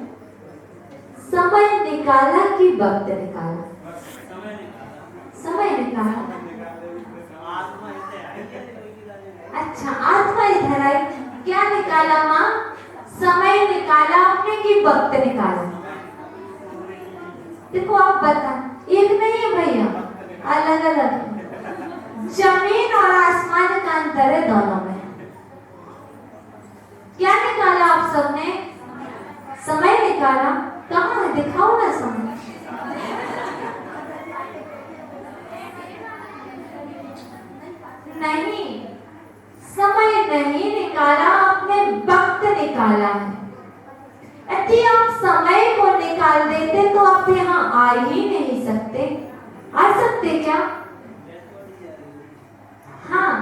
समय निकाला कि वक्त निकाला? समय निकाला। अच्छा, आत्मा इधर आई। क्या निकाला माँ? समय निकाला आपने कि वक्त निकाला? देखो आप बता, एक नहीं है भैया, अलग अलग। जमीन और आसमान का अंतर है दोनों में। क्या निकाला आप सबने? समय निकाला। कहाँ है? दिखाओ ना समय। नहीं, समय नहीं निकाला आपने, वक्त निकाला है। यदि आप समय को निकाल देते तो आप यहाँ आ ही नहीं सकते। आ सकते क्या? हाँ,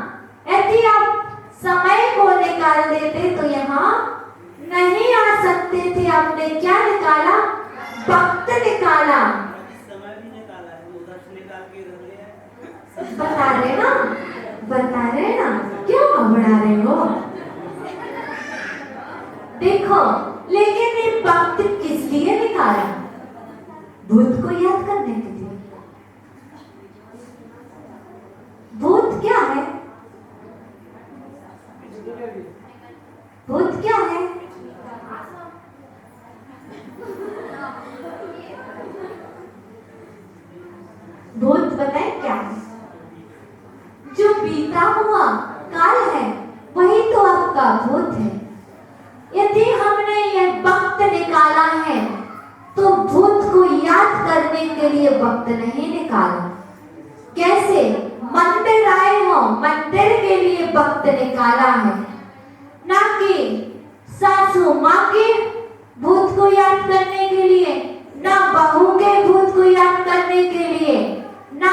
यदि आप समय को निकाल देते तो यहाँ नहीं आ सकते थे। आपने क्या निकाला? वक्त निकाला। बता रहे ना, क्यों घबरा रहे हो? देखो, लेकिन ये वक्त किस लिए निकाला? भूत को याद करने के लिए। भूत क्या है? भूत क्या है? भूत बताए क्या है? जो बीता हुआ काल है वही तो आपका भूत है। यदि हमने यह वक्त निकाला है तो भूत को याद करने के लिए वक्त नहीं निकाला। कैसे? मंदिर आए हो, मंदिर के लिए वक्त निकाला है, ना कि सासू माँ के भूत को याद करने के लिए, ना बहू के भूत को याद करने के लिए, ना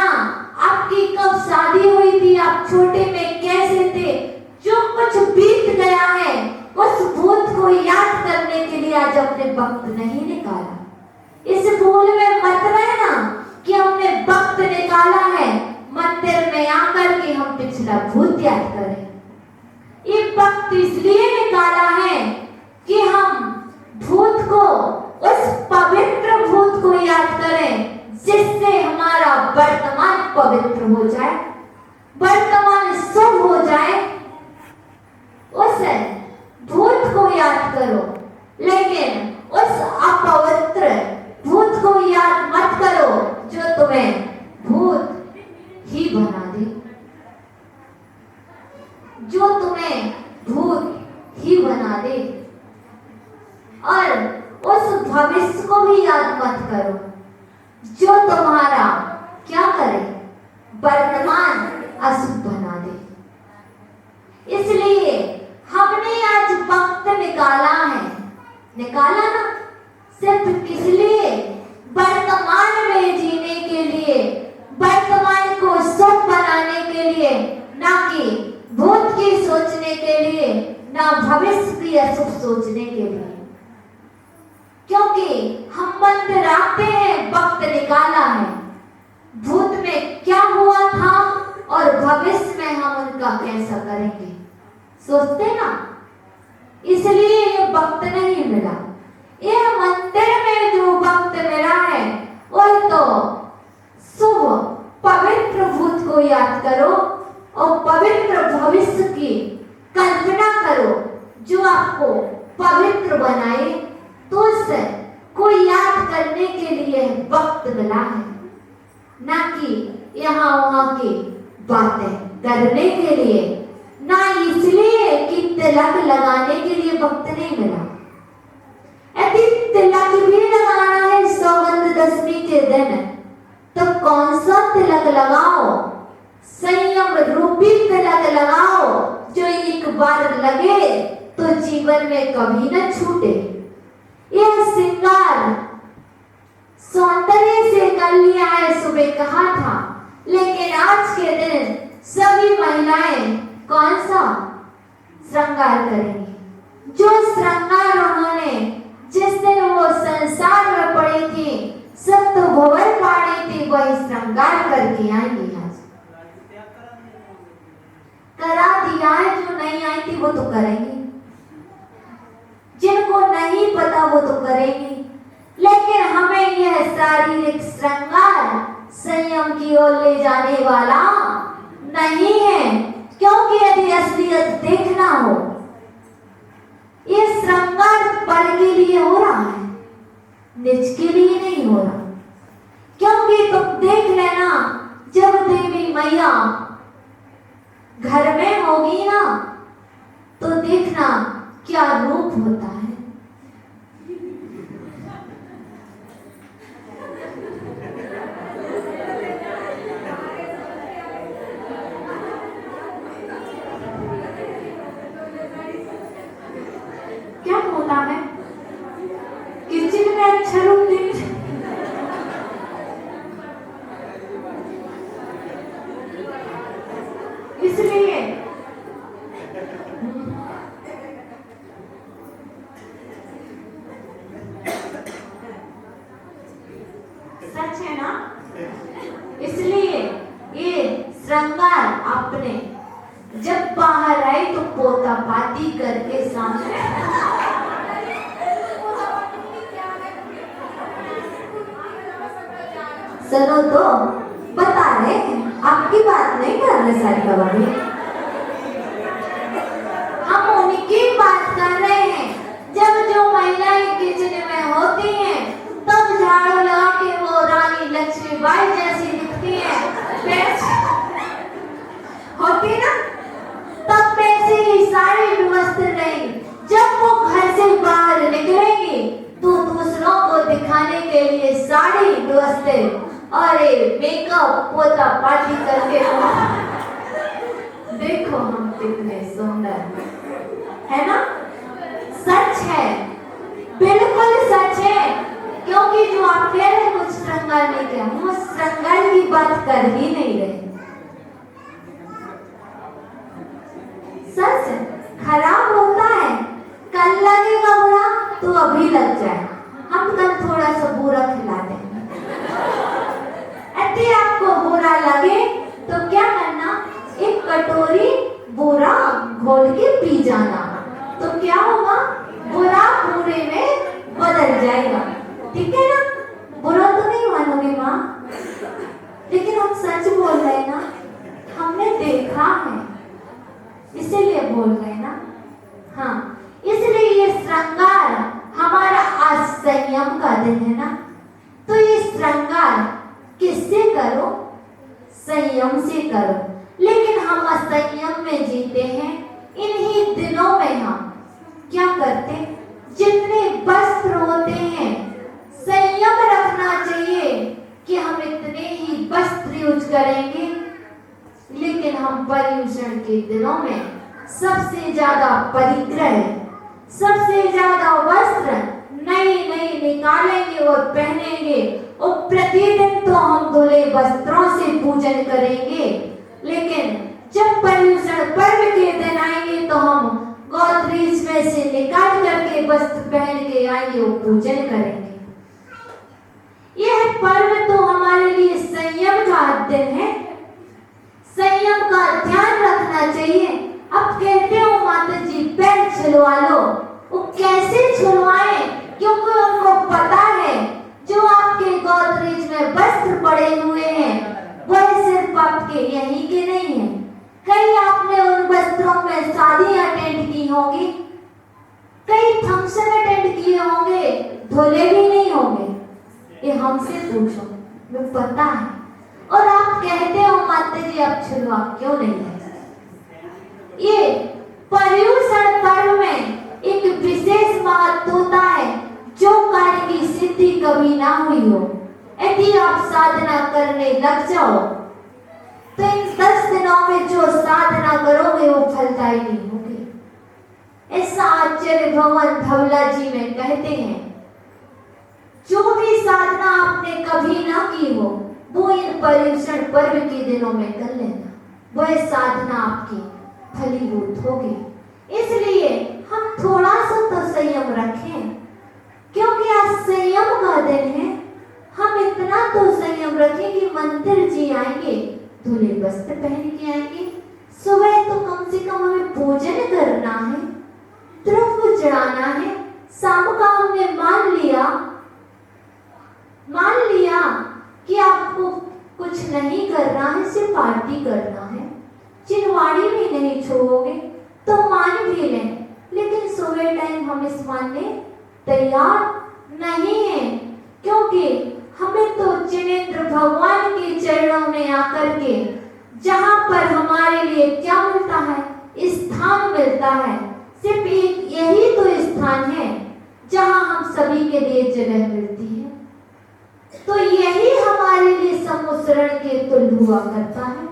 आपकी कब शादी हुई थी, आप छोटे में कैसे थे, जो कुछ बीत गया है उस भूत को याद करने के लिए आज अपने वक्त नहीं निकाला। इस भूल में मत रहना कि हमने वक्त निकाला है मंदिर में आकर के हम पिछला भूत याद करें। ये वक्त इसलिए निकाला है कि हम भूत को, उस पवित्र भूत को याद करें जिससे हमारा वर्तमान पवित्र हो जाए, वर्तमान शुभ हो जाए। उस भूत को याद करो, लेकिन उस अपवित्र भूत को याद मत करो जो तुम्हें भूत ही बना दे, जो तुम्हें भूत ही बना दे। और उस भविष्य को भी याद मत करो जो तुम्हारा क्या करे, वर्तमान अशुभ बना दे। इसलिए हमने आज वक्त निकाला है, निकाला ना, सिर्फ किस लिए? वर्तमान में जीने के लिए, वर्तमान को शुभ बनाने के लिए, ना कि भूत की सोचने के लिए, ना भविष्य की अशुभ सोचने के लिए। क्योंकि हम मंदिर आते हैं, वक्त निकाला है, भूत में क्या हुआ था और भविष्य में हम उनका कैसा करेंगे सोचते ना, इसलिए ये वक्त नहीं मिला। यह मंदिर में जो वक्त मिला है वह तो शुभ पवित्र भूत को याद करो और पवित्र भविष्य की कल्पना करो जो आपको पवित्र बनाए। तो उससे को याद करने के लिए वक्त मिला है, ना कि यहाँ वहाँ की बातें करने के लिए, ना इसलिए कि तिलक लगाने के लिए वक्त नहीं मिला। यदि तिलक भी लगाना है सौगंध दशमी के दिन तो कौन सा तिलक लगाओ? संयम रूपी तिलक लगाओ जो एक बार लगे तो जीवन में कभी न छूटे। यह श्रृंगार सौंदर्य से कर लिया है, सुबह कहा था, लेकिन आज के दिन सभी महिलाएं कौन सा श्रृंगार करेंगी? जो श्रृंगार उन्होंने थे सब तो भंवर पाड़े थे, वही श्रृंगार करके आएंगे आज। करा दिया है, जो नहीं आई थी वो तो करेंगे, जिनको नहीं पता वो तो करेंगे। लेकिन हमें यह शारीरिक श्रृंगार संयम की ओर ले जाने वाला नहीं है, क्योंकि यदि असलियत देखना हो, ये श्रृंगार पल के लिए हो रहा है, निज के लिए नहीं हो रहा। क्योंकि तुम देख लेना, जब देवी मैया घर में होगी ना, तो देखना क्या रूप होता है। क्या होता है, किचन में अच्छा रूप देख, इसलिए सच है ना, इसलिए ये श्रृंगार अपने जब बाहर आए तो पोता पाती करके सामने सुनो तो बता रहे, आपकी बात नहीं कर रहे सारी बाबा, हम उनकी बात कर रहे हैं। जब जो महिलाएं किचन में होती हैं, तब झाड़ू लगा के वो रानी लक्ष्मीबाई जैसी दिखती है, होती ना, तब वैसे ही सारी व्यवस्था रहेगी। जब वो घर से बाहर निकलेंगी तो दूसरों को दिखाने के लिए साड़ी व्यवस्था और मेकअप पोता पार्टी करके देखो हम कितने सुंदर है ना। सच है, बिल्कुल सच है, क्योंकि जो आप कह रहे कुछ श्रृंगार नहीं किया, हम उस श्रृंगार की बात कर ही नहीं रहे। सच खराब होता है, कल लगेगा बुरा तो अभी लग जाए। हम कल थोड़ा सा बुरा खिला देंगे, यदि आपको बुरा लगे तो क्या करना, एक कटोरी बुरा घोल के पी जाना, तो क्या होगा, बुरा बुरे में बदल जाएगा। ठीक है ना, बुरा तो नहीं मानोगे माँ, लेकिन हम सच बोल रहे हैं ना, हमने देखा है इसीलिए बोल रहे हैं ना। हाँ, इसलिए ये श्रृंगार हमारा आज संयम का दिन है ना, तो ये श्रृंगार किससे करो, संयम से करो। लेकिन हम असंयम में जीते हैं। इन्हीं दिनों में हम क्या करते, जितने वस्त्र होते हैं संयम रखना चाहिए कि हम इतने ही वस्त्र यूज करेंगे। लेकिन हम पर्यूषण के दिनों में सबसे ज्यादा परिग्रह, सबसे ज्यादा वस्त्र नई नई निकालेंगे और पहनेंगे, और प्रतिदिन तो हम धुले वस्त्रों से पूजन करेंगे। लेकिन जब पर्यूषण पर्व के दिन आएंगे तो हम गोदरेज में से निकाल करके वस्त्र पहन के आएंगे और पूजन करेंगे। यह पर्व तो हमारे लिए संयम का दिन है, संयम का ध्यान रखना चाहिए। अब कहते हो माता जी पैर छुलवा लो, वो कैसे छुलवाएं, क्योंकि उनको पता है जो आपके गोदरेज में वस्त्र पड़े हुए हैं वह सिर्फ आपके यहीं के नहीं है, कई आपने उन वस्त्रों में शादी अटेंड की होगी, कई फंक्शन अटेंड किए होंगे, धोले भी नहीं होंगे। ये हमसे पूछो, मुझे पता है। और आप कहते हो माता जी आप छुलवा क्यों नहीं है। ये पर्यूषण पर्व में एक विशेष महत्व होता है, जो कार्य की सिद्धि कभी ना हुई हो, यदि आप साधना करने लग जाओ तो इन 10 दिनों में जो साधना करोगे वो फलदायी नहीं होगी। ऐसा आचार्य भगवान धवला जी में कहते हैं, जो भी साधना आपने कभी ना की हो वो इन पर्यूषण पर्व के दिनों में कर लेना, वह साधना आपकी फलीभूत होगी। इसलिए हम थोड़ा सा तो संयम रखें, क्योंकि आज संयम का दिन है। हम इतना तो संयम रखें कि मंदिर जी आएंगे, धुले वस्त्र पहन के आएंगे, सुबह तो कम से कम हमें भोजन करना है, द्रव्य चढ़ाना है। शाम का हमने मान लिया कि आपको कुछ नहीं करना है, सिर्फ पार्टी करना है, चिनवाड़ी भी नहीं छोड़ोगे तो मान भी लें, लेकिन सुबह टाइम हम इस मानने तैयार नहीं है, क्योंकि हमें तो जिनेंद्र भगवान के चरणों में आकर के जहां पर हमारे लिए क्या मिलता है, स्थान मिलता है। सिर्फ एक यही तो स्थान है जहां हम सभी के लिए जगह मिलती है। तो यही हमारे लिए समुसरण के तुल्य हुआ करता है,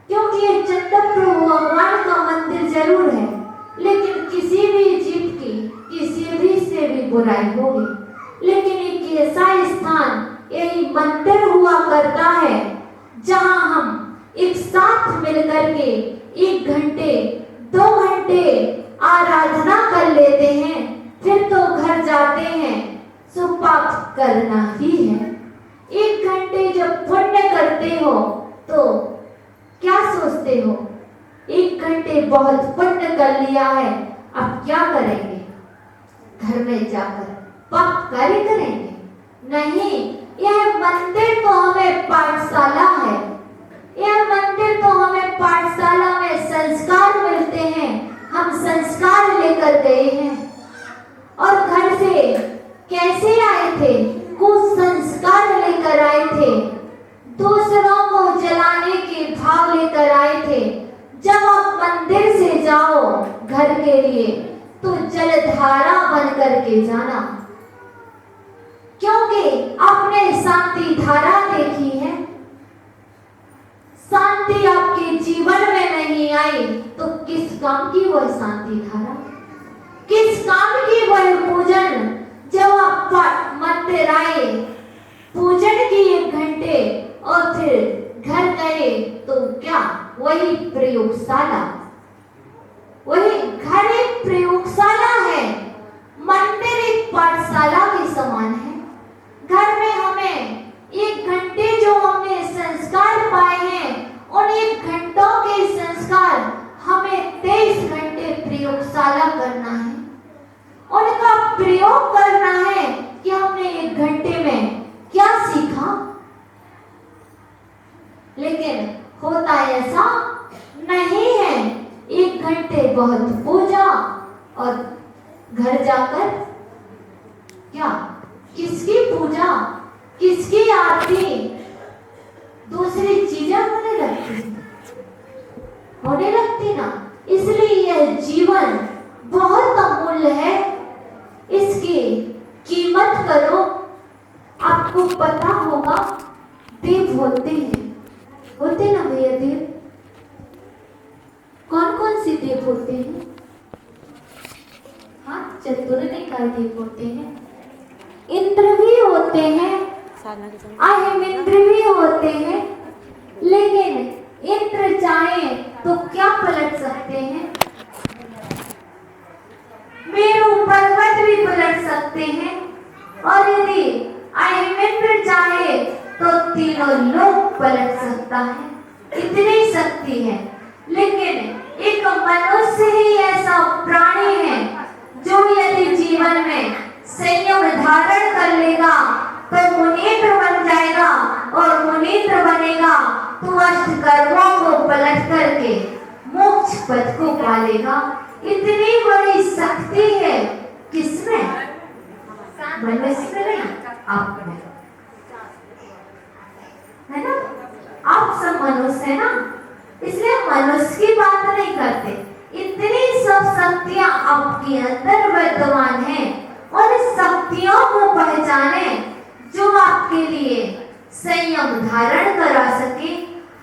क्योंकि ये चंदन प्रभु भगवान का मंदिर जरूर है, लेकिन किसी भी जीव की किसी भी से भी बुराई होगी, लेकिन एक ऐसा स्थान यही मंदिर हुआ करता है जहां हम एक साथ मिलकर के 1 घंटे 2 घंटे आराधना कर लेते हैं, फिर तो घर जाते हैं, सुपाठ करना ही है। 1 घंटे जब पुण्य करते हो तो क्या सोचते हो, 1 घंटे बहुत पुण्य कर लिया है, अब क्या करेंगे, घर में जाकर पाप कार्य करेंगे? नहीं, यह मंदिर तो हमें पाठशाला है, यह मंदिर तो हमें पाठशाला में संस्कार मिलते हैं, हम संस्कार लेकर गए हैं। और घर से कैसे आए थे, कुछ संस्कार लेकर आए थे, दूसरों को जलाने के भाव लेकर आए थे। जब आप मंदिर से जाओ घर के लिए तो जलधारा बन करके जाना, क्योंकि आपने शांति धारा देखी है। शांति आपके जीवन में नहीं आई तो किस काम की वह शांति धारा, किस काम की वह पूजन? जब आप मंदिर आए, पूजन की 1 घंटे और फिर घर गए तो क्या वही प्रयोगशाला, वही घर एक प्रयोगशाला है, मंदिर एक पाठशाला के समान है। घर में हमें 1 घंटे जो हमने संस्कार पाए हैं, उन 1 घंटों के संस्कार हमें 23 घंटे प्रयोगशाला करना है, उनका प्रयोग करना है कि हमने 1 घंटे में क्या सीखा। लेकिन होता ऐसा नहीं है, 1 घंटे बहुत पूजा और घर जाकर क्या, किसकी पूजा, किसकी आरती, दूसरी चीजें होने लगती ना। इसलिए यह जीवन बहुत अमूल्य है, इसकी कीमत करो। आपको पता होगा देव होते ना भैया, देव कौन कौन से देव होते हैं? हाँ, चतुर्निकाय देव होते हैं, इंद्र भी होते हैं, अहिमिंद्र भी होते हैं, लेकिन इंद्र चाहे तो क्या पलट सकते हैं, मेरू पर्वत भी पलट सकते हैं, और यदि अहिमिंद्र चाहे तो तीनों लोक पलट सकता है, इतनी शक्ति है। लेकिन एक मनुष्य ही ऐसा प्राणी है जो यदि जीवन में संयम धारण कर लेगा तो मुनीन्द्र बन जाएगा, और मुनीन्द्र बनेगा तो अष्ट कर्मों को पलट करके मोक्ष पद को पालेगा। इतनी बड़ी शक्ति है किसमें? मनुष्य में, आप में, है ना? आप सब मनुष्य है ना, इसलिए मनुष्य की बात नहीं करते। इतनी सब शक्तियां आपके अंदर विद्यमान हैं, और इस शक्तियों को पहचाने जो आपके लिए संयम धारण करा सके।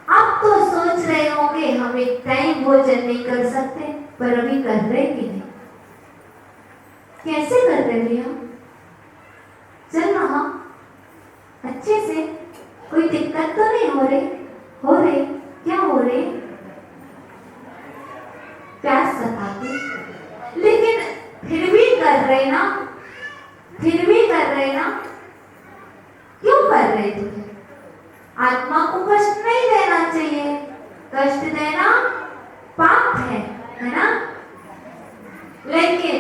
आप तो सोच रहे होंगे हम एक टाइम भोजन नहीं कर सकते, पर अभी कर रहे कि नहीं? कैसे कर रहे भैया? चल रहा अच्छे से, कोई दिक्कत तो नहीं हो रही? क्या हो रही? प्यास सताती, लेकिन फिर भी कर रहे ना, क्यों कर रहे थे? आत्मा को कष्ट नहीं देना चाहिए, कष्ट देना पाप है ना? लेकिन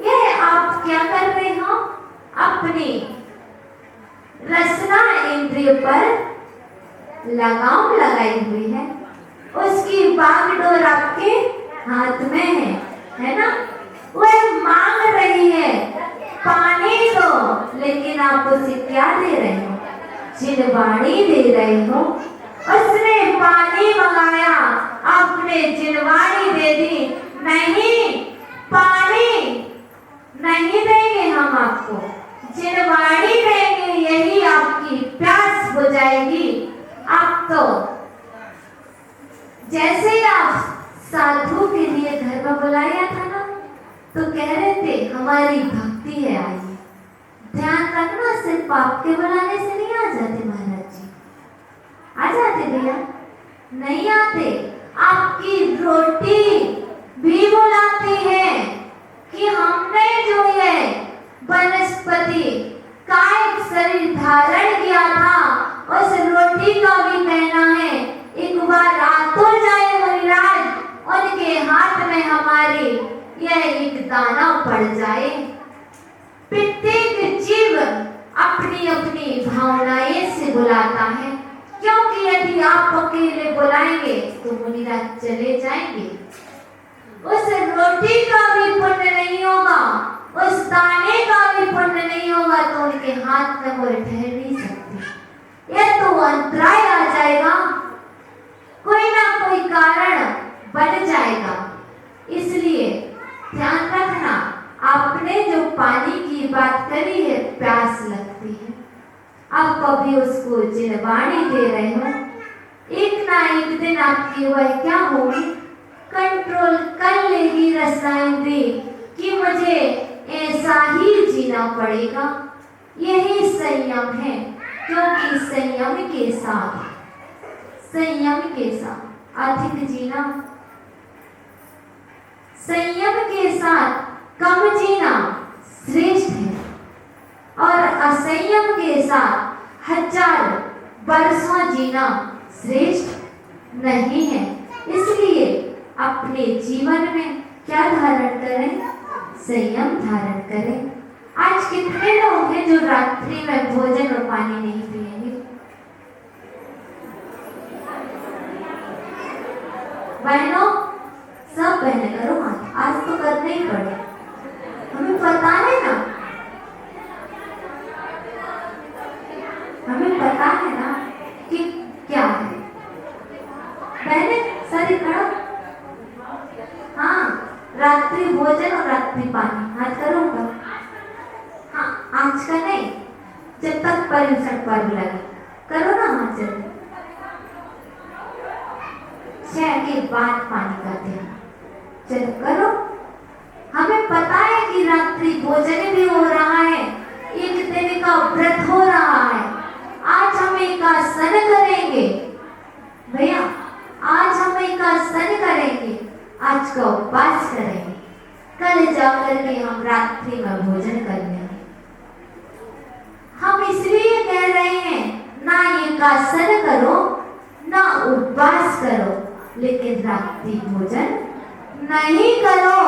ये आप क्या कर रहे हो? अपनी रसना इंद्रिय पर लगाम लगाई हुई है, उसकी बागडोर आपके हाथ में है ना? वह मांग रही है पानी दो, लेकिन आप उसे क्या दे रहे हो? जिनवाणी दे रहे हो। उसने पानी मंगाया, आपने जिनवाणी दे दी। नहीं, पानी नहीं देंगे हम आपको, जिनवाणी देंगे, यही आपकी प्यास बुझाएगी। आप तो जैसे ही आप साधु के लिए घर में बुलाया था ना, तो कह रहे थे हमारी भक्ति है, आइए। ध्यान रखना, सिर्फ आपके बुलाने से नहीं आ जाते महाराज जी। आ जाते भैया? नहीं आते। आपकी रोटी भी बुलाती है कि हमने जो है वनस्पति कायिक शरीर धारण किया था, उस रोटी का भी कहना है एक बार आ तो जाए मुनिराज, उनके हाथ में हमारी यह एक दाना पड़ जाए। प्रत्येक जीव अपनी अपनी भावनाएं से बुलाता है, क्योंकि यदि आप अकेले बुलाएंगे तो मुनिराज चले जाएंगे। उस रोटी का भी पुण्य नहीं होगा, उस दाने का भी पुण्य नहीं होगा, तो उनके हाथ में वो ठहर नहीं सकती। यह तो अंतराय आ जाएगा, कोई ना कोई कारण बन जाएगा। इसलिए ध्यान रखना, आपने जो पानी की बात करी है, प्यास लगती है, आप कभी उसको जिनवाणी दे रहे हो, एक ना एक दिन आपकी वह क्या होगी? कंट्रोल कर लेगी रसना इंद्रिय कि मुझे ऐसा ही जीना पड़ेगा। यही संयम है, क्योंकि संयम के साथ अधिक जीना, संयम के साथ कम जीना श्रेष्ठ है, और असंयम के साथ 1000 वर्षों जीना श्रेष्ठ नहीं है। इसलिए अपने जीवन में क्या धारण करें? संयम धारण करें। आज कितने लोग हैं जो रात्रि में भोजन और पानी नहीं पिएंगे? बहनों, सब बहनें करो हाथ, आज तो करने ही पड़े, हमें पता है ना, हमें पता है ना कि क्या है। बहनें सारी करो। हाँ, रात्रि भोजन और रात्रि पानी, हाथ करो ऊपर। हाँ, आज का नहीं, जब तक पर्यूषण पर्व लगे करो ना हाथ जल्दी। 6 के बाद पानी का ध्यान, चलो करो। हमें पता है कि रात्रि भोजन भी हो रहा है, एक दिन का व्रत हो रहा है। आज हम एकासन करेंगे भैया, आज हम एकासन करेंगे, आज का उपवास करेंगे, कल जाकर के हम रात्रि में भोजन कर लेंगे। हम इसलिए कह रहे हैं ना एकासन करो ना उपवास करो, लेकिन रात्रि भोजन नहीं करो।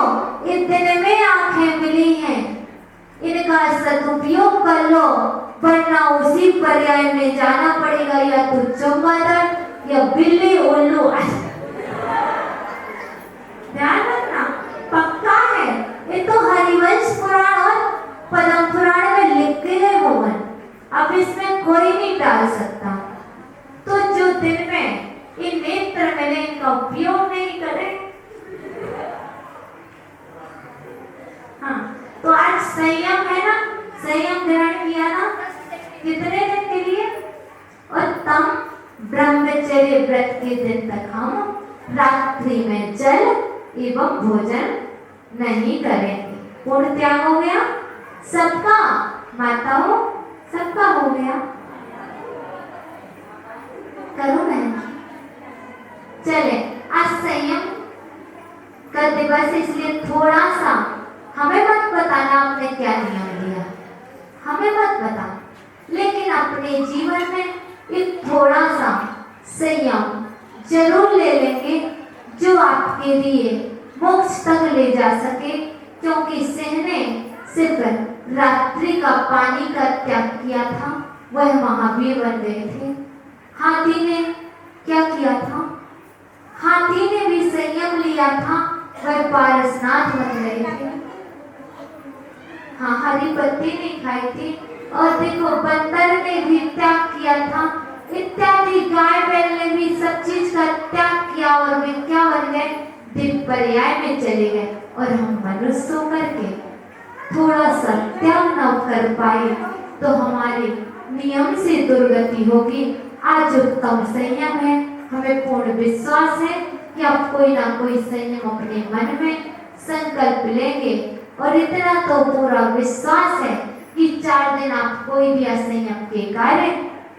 इस दिन में आंखें मिली हैं, इनका सदुपयोग कर लो, वरना उसी पर्याय में जाना पड़ेगा, या तो चमगादड़ या बिल्ली उल्लू। ध्यान रखना, पक्का है, ये तो हरिवंश पुराण और पद्म पुराण में लिखे हैं भगवान, अब इसमें कोई नहीं डाल सकता। तो जो दिन में इन नेत्र मिले, इनका उपयोग नहीं करें। हाँ, तो आज संयम है ना, संयम ग्रहण किया ना, कितने दिन के लिए? उत्तम ब्रह्मचर्य व्रत के दिन तक हम रात्रि में जल एवं भोजन नहीं करेंगे। पूर्ण त्याग हो गया सबका, माताओं सबका हो गया। करो बहन, चले आज संयम का दिवस, इसलिए थोड़ा सा हमें मत बताना आपने क्या नियम दिया, हमें मत बता, लेकिन अपने अपने जीवन में एक थोड़ा सा संयम जरूर ले लेंगे जो आपके लिए मोक्ष तक ले जा सके, क्योंकि सिंह ने सिर्फ रात्रि का पानी का त्याग किया था, वह महावीर बन गए थे। हाथी ने क्या किया था? हाथी ने भी संयम लिया था, वह पारसनाथ बन गए थे। हाँ, हरी पत्ती नहीं खाई थी। और देखो, बंदर ने भी त्याग किया था, इत्यादि गाय बैल ने भी सब चीज का त्याग किया और वे क्या बन गए? दिव्य पर्याय में चले गए। और हम मनुष्य होकर के थोड़ा सा त्याग न कर पाए तो हमारे नियम से दुर्गति होगी। आज उत्तम संयम है, हमें पूर्ण विश्वास है कि आप कोई ना कोई संयम अपने मन में संकल्प लेंगे। और इतना तो पूरा विश्वास है कि 4 दिन आप कोई भी असंयम के कार्य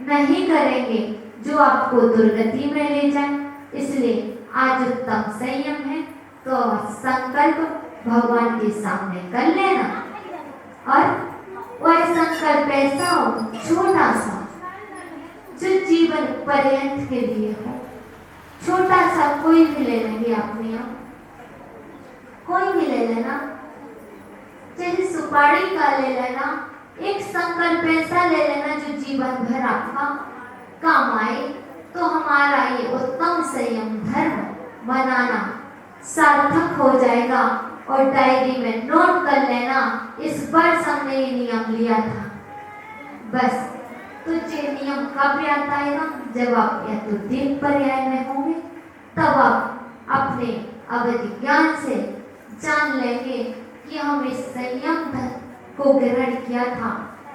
नहीं करेंगे जो आपको दुर्गति में ले जाए। इसलिए आज उत्तम संयम है, तो संकल्प भगवान के सामने कर लेना। और वह संकल्प ऐसा हो, छोटा सा, जो जीवन पर्यंत के लिए हो। छोटा सा कोई भी ले लेंगे आप नियम, कोई भी ले लेना, चाहे सुपारी का ले लेना। एक संकल्प ऐसा ले लेना जो जीवन भर आपका काम आए, तो हमारा ये उत्तम संयम धर्म बनाना सार्थक हो जाएगा। और डायरी में नोट कर लेना, इस वर्ष हमने ये नियम लिया था। बस, तो ये नियम कब याद आएगा? जब आप या तो दिव्य पर्याय में होंगे, तब आप अपने अवधि ज्ञान से जान लेंगे कि हम इस संयम को ग्रहण किया था,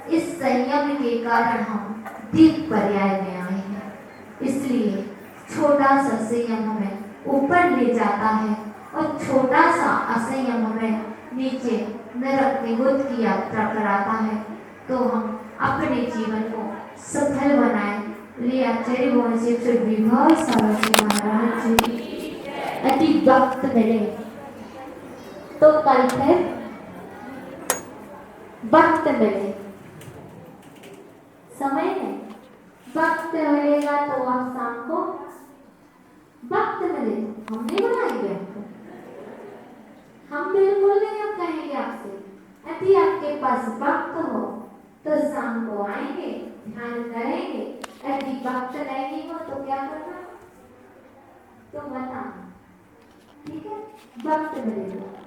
इस संयम के कारण हम दिव्य पर्याय में आए हैं। इसलिए छोटा सा संयम हमें ऊपर ले जाता है और छोटा सा असंयम हमें नीचे नरक निगुत की यात्रा कराता है। तो हम अपने जीवन को सफल बनाए। लिए आचार्य भवन से फिर विवाह सावजी महाराज जी अति वक्त मिले तो कल फिर वक्त मिले, समय में वक्त मिलेगा तो आप शाम को वक्त मिले तो हम नहीं बनाएंगे आपको, हम बिल्कुल नहीं अब कहेंगे आपसे। यदि आपके पास वक्त हो तो शाम को आएंगे, ध्यान करेंगे। यदि वक्त नहीं हो तो क्या करना? तो बताना, ठीक है? वक्त मिलेगा।